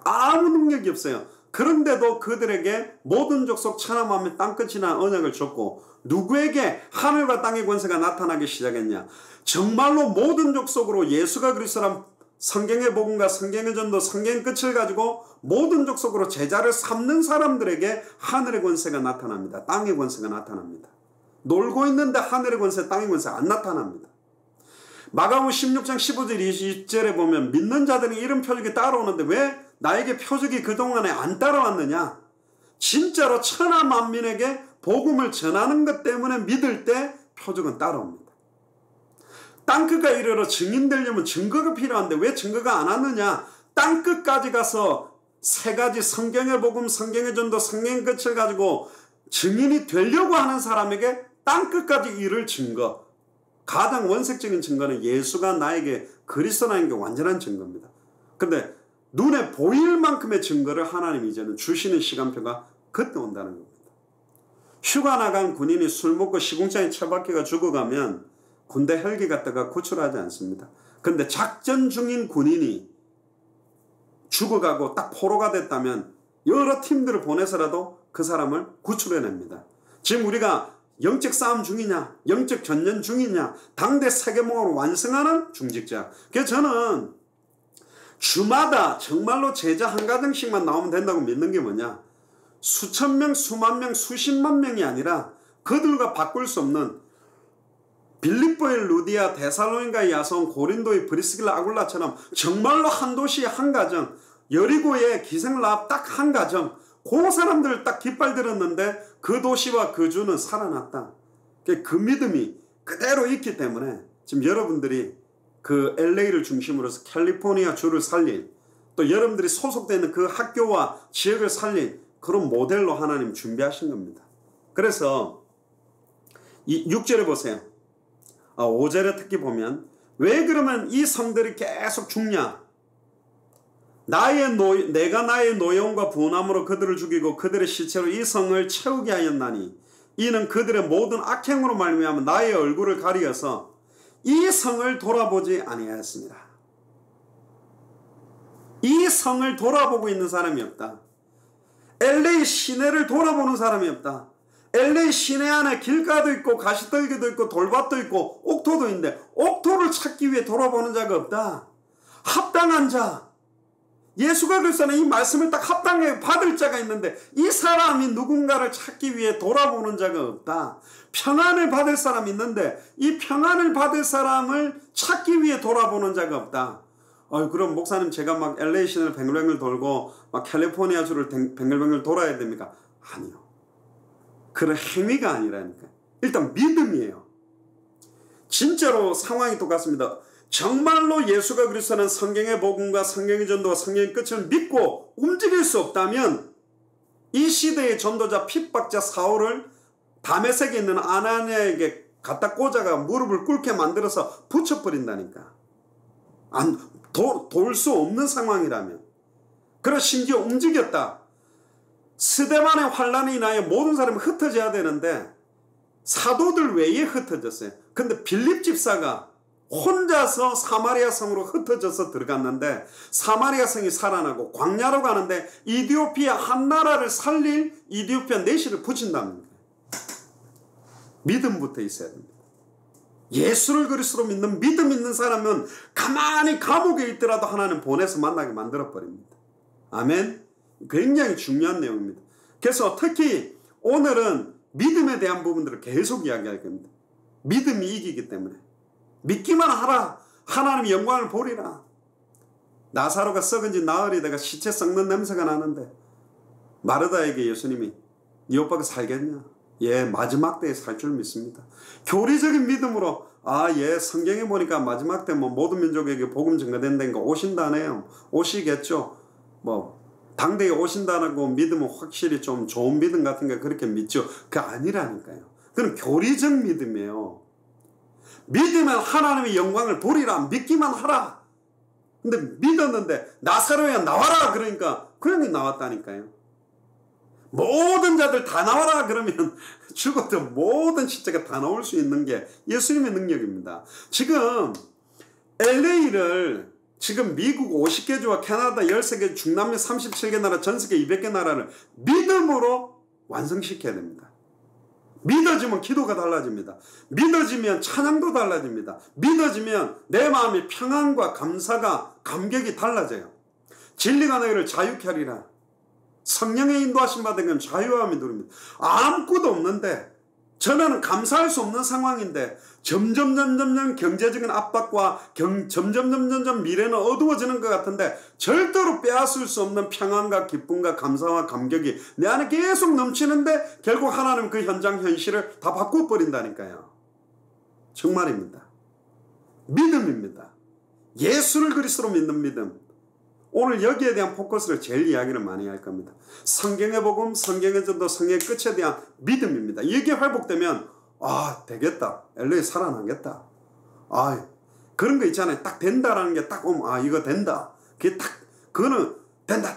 [SPEAKER 1] 아무 능력이 없어요. 그런데도 그들에게 모든 족속 천하만민 땅끝이나 언약을 줬고 누구에게 하늘과 땅의 권세가 나타나기 시작했냐? 정말로 모든 족속으로 예수가 그리스도란 성경의 복음과 성경의 전도, 성경의 끝을 가지고 모든 족속으로 제자를 삼는 사람들에게 하늘의 권세가 나타납니다. 땅의 권세가 나타납니다. 놀고 있는데 하늘의 권세, 땅의 권세 안 나타납니다. 마가복음 16장 15절 20절에 보면 믿는 자들이 이런 표적이 따라오는데 왜 나에게 표적이 그동안에 안 따라왔느냐? 진짜로 천하 만민에게 복음을 전하는 것 때문에 믿을 때 표적은 따라옵니다. 땅끝과 이르러 증인되려면 증거가 필요한데 왜 증거가 안 왔느냐? 땅끝까지 가서 세 가지 성경의 복음, 성경의 전도, 성경의 끝을 가지고 증인이 되려고 하는 사람에게 땅끝까지 이를 증거, 가장 원색적인 증거는 예수가 나에게 그리스도라는 게 완전한 증거입니다. 그런데 눈에 보일 만큼의 증거를 하나님이 이제는 주시는 시간표가 그때 온다는 겁니다. 휴가 나간 군인이 술 먹고 시궁창에 처박혀가 죽어가면 군대 헬기 갖다가 구출하지 않습니다. 그런데 작전 중인 군인이 죽어가고 딱 포로가 됐다면 여러 팀들을 보내서라도 그 사람을 구출해냅니다. 지금 우리가 영적 싸움 중이냐, 영적 전쟁 중이냐, 당대 세계몽을 완성하는 중직자. 그래서 저는 주마다 정말로 제자 한 가정씩만 나오면 된다고 믿는 게 뭐냐, 수천 명, 수만 명, 수십만 명이 아니라 그들과 바꿀 수 없는 빌립보의 루디아, 데살로니가의 야손, 고린도의 브리스길라, 아굴라처럼 정말로 한 도시 한 가정, 여리고의 기생라합 딱 한 가정, 그 사람들 딱 깃발 들었는데 그 도시와 그 주는 살아났다. 그 믿음이 그대로 있기 때문에 지금 여러분들이 그 LA를 중심으로서 캘리포니아 주를 살린, 또 여러분들이 소속되는 그 학교와 지역을 살린 그런 모델로 하나님 준비하신 겁니다. 그래서 이 6절에 보세요. 5절에 특히 보면 왜 그러면 이 성들이 계속 죽냐? 내가 나의 노여움과 분함으로 그들을 죽이고 그들의 시체로 이 성을 채우게 하였나니 이는 그들의 모든 악행으로 말미암아 나의 얼굴을 가리어서 이 성을 돌아보지 아니하였습니다. 이 성을 돌아보고 있는 사람이 없다. LA 시내를 돌아보는 사람이 없다. LA 시내 안에 길가도 있고 가시떨기도 있고 돌밭도 있고 옥토도 있는데 옥토를 찾기 위해 돌아보는 자가 없다. 합당한 자, 예수가 그리스도는 이 말씀을 딱 합당하게 받을 자가 있는데 이 사람이 누군가를 찾기 위해 돌아보는 자가 없다. 평안을 받을 사람이 있는데 이 평안을 받을 사람을 찾기 위해 돌아보는 자가 없다. 그럼 목사님 제가 막 LA 시내를 뱅글뱅글 돌고 막 캘리포니아 주를 뱅글뱅글 돌아야 됩니까? 아니요. 그런 행위가 아니라니까. 일단 믿음이에요. 진짜로 상황이 똑같습니다. 정말로 예수가 그리스도는 성경의 복음과 성경의 전도와 성경의 끝을 믿고 움직일 수 없다면 이 시대의 전도자 핍박자 사울을 다메섹에 있는 아나니아에게 갖다 꽂아가 무릎을 꿇게 만들어서 붙여버린다니까. 돌 수 없는 상황이라면. 그리고 심지어 움직였다. 스데반의 환란이 인하여 모든 사람이 흩어져야 되는데 사도들 외에 흩어졌어요. 근데 빌립 집사가 혼자서 사마리아 성으로 흩어져서 들어갔는데 사마리아 성이 살아나고 광야로 가는데 이디오피아 한 나라를 살릴 이디오피아 내시를 붙인다는 거예요. 믿음부터 있어야 됩니다. 예수를 그리스도로 믿는 믿음 있는 사람은 가만히 감옥에 있더라도 하나님 보내서 만나게 만들어버립니다. 아멘. 굉장히 중요한 내용입니다. 그래서 특히 오늘은 믿음에 대한 부분들을 계속 이야기할 겁니다. 믿음이 이기기 때문에 믿기만 하라. 하나님의 영광을 보리라. 나사로가 썩은 지 나흘이 돼가 시체 썩는 냄새가 나는데 마르다에게 예수님이 네 오빠가 살겠냐? 예, 마지막 때에 살 줄 믿습니다. 교리적인 믿음으로 성경에 보니까 마지막 때 모든 민족에게 복음 증거된다니까 오신다네요. 오시겠죠. 당대에 오신다고 믿으면 확실히 좀 좋은 믿음 같은 게 그렇게 믿죠. 그게 아니라니까요. 그건 교리적 믿음이에요. 믿으면 하나님의 영광을 보리라. 믿기만 하라. 근데 믿었는데 나사로야 나와라 그러니까 그냥 나왔다니까요. 모든 자들 다 나와라 그러면 죽어도 모든 시체가 다 나올 수 있는 게 예수님의 능력입니다. 지금 LA를 지금 미국 50개 주와 캐나다 13개, 중남미 37개 나라, 전세계 200개 나라를 믿음으로 완성시켜야 됩니다. 믿어지면 기도가 달라집니다. 믿어지면 찬양도 달라집니다. 믿어지면 내 마음의 평안과 감사가, 감격이 달라져요. 진리가 너희를 자유케 하리라. 성령의 인도하심 받은 건 자유함이 누립니다. 아무것도 없는데 전에는 감사할 수 없는 상황인데 점점 경제적인 압박과 점점 미래는 어두워지는 것 같은데 절대로 빼앗을 수 없는 평안과 기쁨과 감사와 감격이 내 안에 계속 넘치는데 결국 하나님 그 현장 현실을 다 바꿔버린다니까요. 정말입니다. 믿음입니다. 예수를 그리스도로 믿는 믿음. 오늘 여기에 대한 포커스를 제일 이야기를 많이 할 겁니다. 성경의 복음, 성경의 전도, 성경의 끝에 대한 믿음입니다. 이게 회복되면 되겠다. LA 살아나겠다. 그런 거 있잖아요. 딱 된다라는 게 딱 오면 이거 된다. 그거는 된다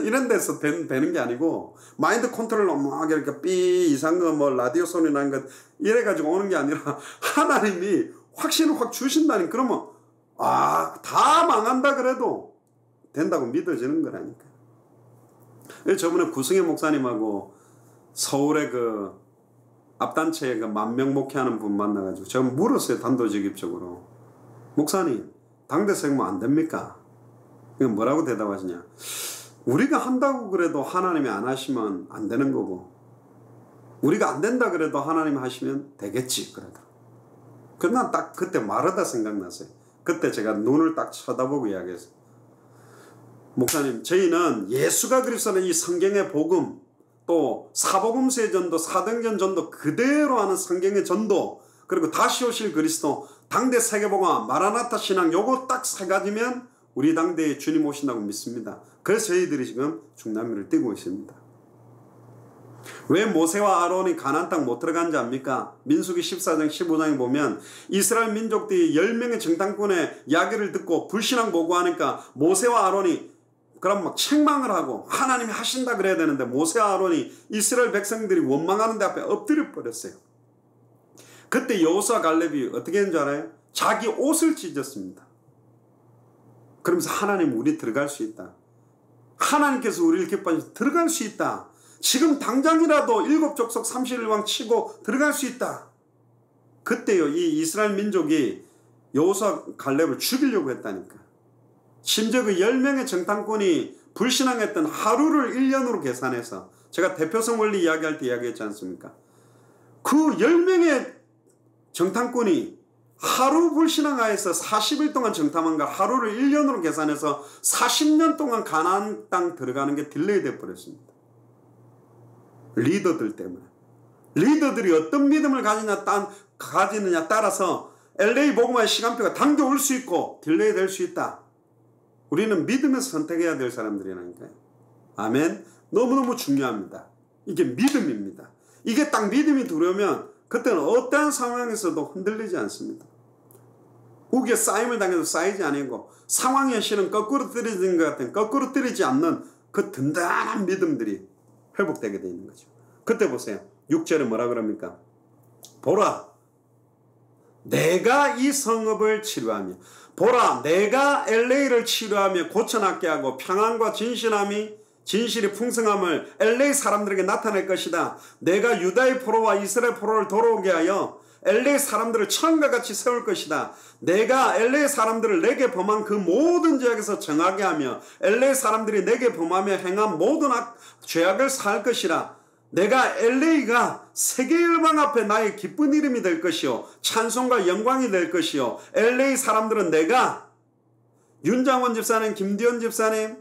[SPEAKER 1] 이런 데서 되는 게 아니고 마인드 컨트롤로 막 이렇게 삐 이상한 거 뭐 라디오 소리 나는 것 이래가지고 오는 게 아니라 하나님이 확신을 확 주신다니. 그러면 다 망한다 그래도 된다고 믿어지는 거라니까. 저번에 구승혜 목사님하고 서울의 그 앞단체에 그 10,000명 목회하는 분 만나가지고 제가 물었어요. 단도직입적으로. 목사님 당대 세우면 안 됩니까? 뭐라고 대답하시냐. 우리가 한다고 그래도 하나님이 안 하시면 안 되는 거고, 우리가 안 된다 그래도 하나님이 하시면 되겠지 그러더라고요. 난 딱 그때 말하다 생각났어요. 그때 제가 눈을 딱 쳐다보고 이야기했어요. 목사님, 저희는 예수가 그리스도는 이 성경의 복음, 또 사복음서의 전도, 사도행전 전도 그대로 하는 성경의 전도, 그리고 다시 오실 그리스도, 당대 세계복음, 마라나타 신앙, 요거 딱 세 가지면 우리 당대에 주님 오신다고 믿습니다. 그래서 저희들이 지금 중남미를 뛰고 있습니다. 왜 모세와 아론이 가나안 땅 못 들어간지 압니까? 민수기 14장 15장에 보면 이스라엘 민족들이 10명의 정탐꾼의 이야기를 듣고 불신앙 보고하니까 모세와 아론이 그럼 막 책망을 하고 하나님이 하신다 그래야 되는데 모세와 아론이 이스라엘 백성들이 원망하는 데 앞에 엎드려 버렸어요. 그때 여호수아 갈렙이 어떻게 했는 줄 알아요? 자기 옷을 찢었습니다. 그러면서 하나님 우리 들어갈 수 있다. 하나님께서 우리를 기뻐하셔서 들어갈 수 있다. 지금 당장이라도 7족속 31왕 치고 들어갈 수 있다. 그때요 이 이스라엘 민족이 여호수아 갈렙을 죽이려고 했다니까. 심지어 그 10명의 정탐꾼이 불신앙했던 하루를 1년으로 계산해서, 제가 대표성 원리 이야기할 때 이야기했지 않습니까? 그 10명의 정탐꾼이 하루 불신앙하에서 40일 동안 정탐한 걸 하루를 1년으로 계산해서 40년 동안 가나안 땅 들어가는 게 딜레이 돼 버렸습니다. 리더들 때문에. 리더들이 어떤 믿음을 가지느냐 따라서 LA 복음화의 시간표가 당겨올 수 있고 딜레이 될 수 있다. 우리는 믿으면서 선택해야 될 사람들이라니까요. 아멘. 너무너무 중요합니다. 이게 믿음입니다. 이게 딱 믿음이 들어오면 그때는 어떠한 상황에서도 흔들리지 않습니다. 우기에 쌓임을 당해도 쌓이지 아니고 상황의 실은 거꾸로 떨어지는 것 같은 거꾸로 떨어지지 않는 그 든든한 믿음들이 회복되게 되어 있는 거죠. 그때 보세요. 6절에 뭐라 그럽니까? 보라, 내가 이 성읍을 치료하며, 보라, 내가 LA를 치료하며 고쳐낫게 하고 평안과 진실이 풍성함을 LA 사람들에게 나타낼 것이다. 내가 유다의 포로와 이스라엘 포로를 돌아오게 하여 LA 사람들을 처음과 같이 세울 것이다. 내가 LA 사람들을 내게 범한 그 모든 죄악에서 정하게 하며 LA 사람들이 내게 범하며 행한 모든 죄악을 사할 것이라. 내가 LA가 세계 열방 앞에 나의 기쁜 이름이 될 것이요 찬송과 영광이 될 것이요 LA 사람들은 내가 윤장원 집사님, 김디원 집사님,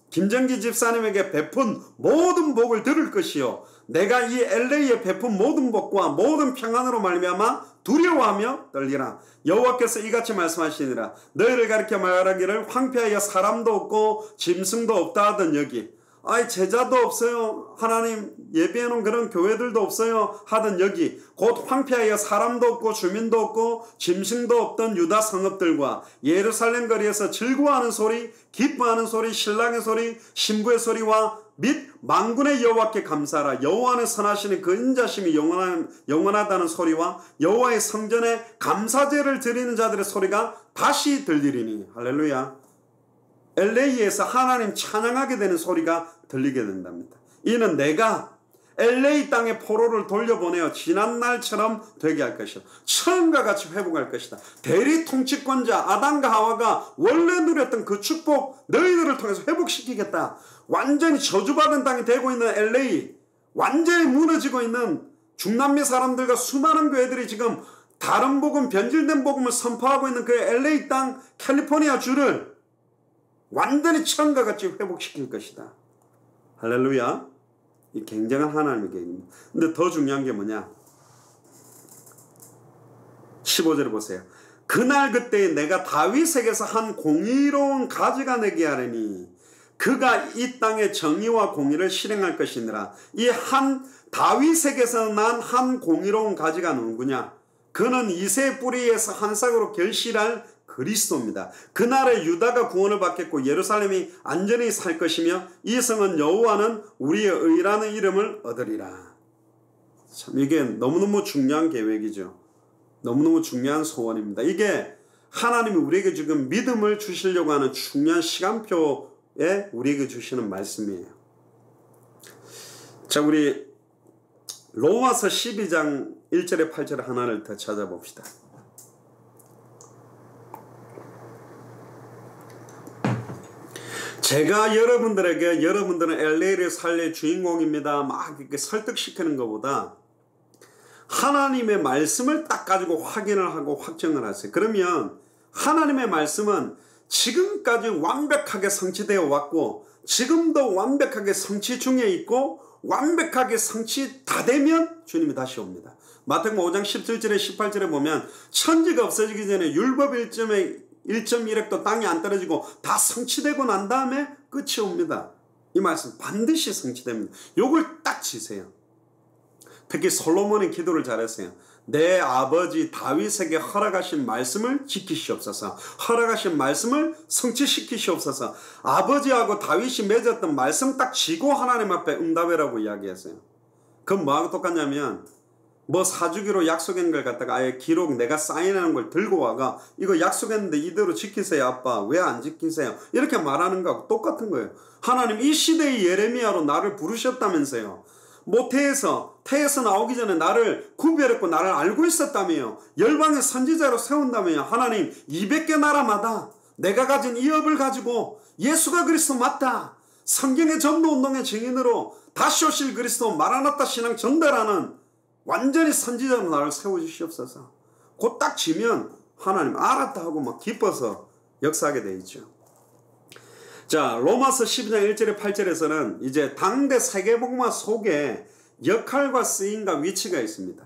[SPEAKER 1] 김정기 집사님에게 베푼 모든 복을 들을 것이요 내가 이 LA에 베푼 모든 복과 모든 평안으로 말미암아 두려워하며 떨리라. 여호와께서 이같이 말씀하시니라. 너희를 가리켜 말하기를 황폐하여 사람도 없고 짐승도 없다 하던 여기, 제자도 없어요, 하나님 예배해놓은 그런 교회들도 없어요 하던 여기, 곧 황폐하여 사람도 없고 주민도 없고 짐승도 없던 유다 성읍들과 예루살렘 거리에서 즐거워하는 소리, 기뻐하는 소리, 신랑의 소리, 신부의 소리와 및 만군의 여호와께 감사하라. 여호와는 선하시니 그 인자심이 영원하다는 소리와 여호와의 성전에 감사제를 드리는 자들의 소리가 다시 들리리니. 할렐루야. LA에서 하나님 찬양하게 되는 소리가 들리게 된답니다. 이는 내가 LA 땅의 포로를 돌려보내어 지난날처럼 되게 할 것이다. 처음과 같이 회복할 것이다. 대리 통치권자 아담과 하와가 원래 누렸던 그 축복 너희들을 통해서 회복시키겠다. 완전히 저주받은 땅이 되고 있는 LA, 완전히 무너지고 있는 중남미 사람들과 수많은 교회들이 지금 다른 복음, 변질된 복음을 선포하고 있는 그 LA 땅, 캘리포니아 주를 완전히 처음과 같이 회복시킬 것이다. 할렐루야. 이 굉장한 하나님의 계획입니다. 근데 더 중요한 게 뭐냐? 15절을 보세요. 그날 그때 내가 다윗에게서 한 공의로운 가지가 내게 하리니 그가 이 땅의 정의와 공의를 실행할 것이니라. 이 한 다윗에게서 난 한 공의로운 가지가 누구냐? 그는 이새 뿌리에서 한 싹으로 결실할 그리스도입니다. 그날에 유다가 구원을 받겠고 예루살렘이 안전히 살 것이며 이 성은 여호와는 우리의 의라는 이름을 얻으리라. 참 이게 너무너무 중요한 계획이죠. 너무너무 중요한 소원입니다. 이게 하나님이 우리에게 지금 믿음을 주시려고 하는 중요한 시간표에 우리에게 주시는 말씀이에요. 자, 우리 로마서 12장 1절에 8절 하나를 더 찾아봅시다. 제가 여러분들에게 여러분들은 LA를 살릴 주인공입니다 막 이렇게 설득시키는 것보다 하나님의 말씀을 딱 가지고 확인을 하고 확정을 하세요. 그러면 하나님의 말씀은 지금까지 완벽하게 성취되어 왔고 지금도 완벽하게 성취 중에 있고 완벽하게 성취 다 되면 주님이 다시 옵니다. 마태복음 5장 17절에 18절에 보면 천지가 없어지기 전에 율법 1.1획도 땅에 안 떨어지고 다 성취되고 난 다음에 끝이 옵니다. 이 말씀 반드시 성취됩니다. 요걸 딱 지세요. 특히 솔로몬이 기도를 잘했어요. 내 아버지 다윗에게 허락하신 말씀을 지키시옵소서. 허락하신 말씀을 성취시키시옵소서. 아버지하고 다윗이 맺었던 말씀 딱 지고 하나님 앞에 응답해라고 이야기했어요. 그건 뭐하고 똑같냐면 뭐 사주기로 약속한 걸 갖다가 아예 기록 내가 사인하는 걸 들고 와가 이거 약속했는데 이대로 지키세요 아빠 왜 안 지키세요 이렇게 말하는 거하고 똑같은 거예요. 하나님 이 시대의 예레미야로 나를 부르셨다면서요. 태에서 나오기 전에 나를 구별했고 나를 알고 있었다며요. 열방의 선지자로 세운다며요. 하나님 200개 나라마다 내가 가진 이 업을 가지고 예수가 그리스도 맞다. 성경의 전도운동의 증인으로 다시 오실 그리스도 마라나타 신앙 전달하는 완전히 선지자로 나를 세워주시옵소서. 곧 딱 지면 하나님 알았다 하고 막 기뻐서 역사하게 돼 있죠. 자, 로마서 12장 1절에 8절에서는 이제 당대 세계복음화 속에 역할과 쓰임과 위치가 있습니다.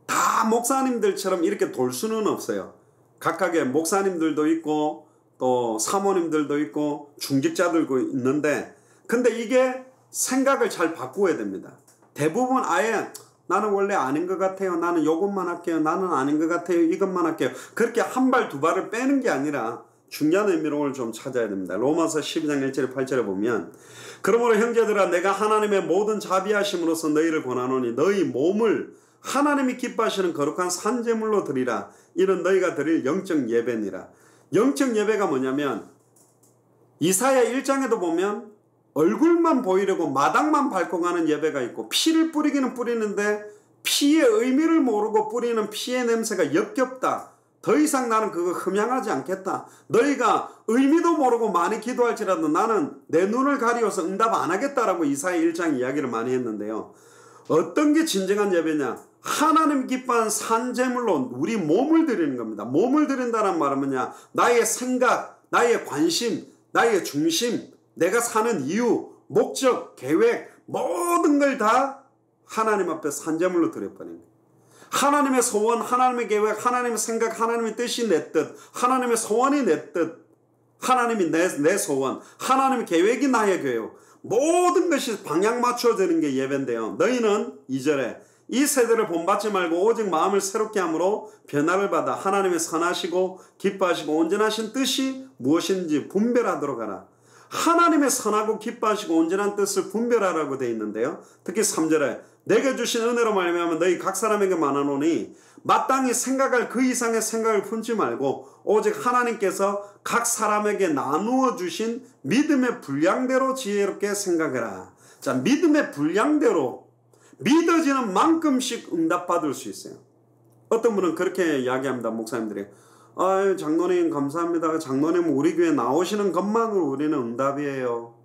[SPEAKER 1] 다 목사님들처럼 이렇게 돌 수는 없어요. 각각의 목사님들도 있고 또 사모님들도 있고 중직자들도 있는데 근데 이게 생각을 잘 바꾸어야 됩니다. 대부분 아예 나는 원래 아닌 것 같아요. 나는 요것만 할게요. 나는 아닌 것 같아요. 이것만 할게요. 그렇게 한 발 두 발을 빼는 게 아니라 중요한 의미를 좀 찾아야 됩니다. 로마서 12장 1절에 8절에 보면 그러므로 형제들아 내가 하나님의 모든 자비하심으로써 너희를 권하노니 너희 몸을 하나님이 기뻐하시는 거룩한 산제물로 드리라. 이는 너희가 드릴 영적 예배니라. 영적 예배가 뭐냐면 이사야 1장에도 보면 얼굴만 보이려고 마당만 밟고 가는 예배가 있고 피를 뿌리기는 뿌리는데 피의 의미를 모르고 뿌리는 피의 냄새가 역겹다. 더 이상 나는 그거 흠양하지 않겠다. 너희가 의미도 모르고 많이 기도할지라도 나는 내 눈을 가리워서 응답 안 하겠다라고 이사야 1장 이야기를 많이 했는데요. 어떤 게 진정한 예배냐? 하나님 기뻐한 산제물로 우리 몸을 드리는 겁니다. 몸을 드린다는 말은 뭐냐? 나의 생각, 나의 관심, 나의 중심, 내가 사는 이유, 목적, 계획 모든 걸 다 하나님 앞에 산제물로 드려버리는 거예요. 하나님의 소원, 하나님의 계획, 하나님의 생각, 하나님의 뜻이 내 뜻, 하나님의 소원이 내 뜻, 하나님이 내 소원, 하나님의 계획이 나의 계획 모든 것이 방향 맞춰지는 게 예배인데요. 너희는 2절에 이 세대를 본받지 말고 오직 마음을 새롭게 함으로 변화를 받아 하나님의 선하시고 기뻐하시고 온전하신 뜻이 무엇인지 분별하도록 하라. 하나님의 선하고 기뻐하시고 온전한 뜻을 분별하라고 되어 있는데요. 특히 3절에 내게 주신 은혜로 말미암아 너희 각 사람에게 말하노니 마땅히 생각할 그 이상의 생각을 품지 말고 오직 하나님께서 각 사람에게 나누어 주신 믿음의 분량대로 지혜롭게 생각해라. 자, 믿음의 분량대로 믿어지는 만큼씩 응답받을 수 있어요. 어떤 분은 그렇게 이야기합니다. 목사님들이 아유 장로님 감사합니다. 장로님 우리 교회 나오시는 것만으로 우리는 응답이에요.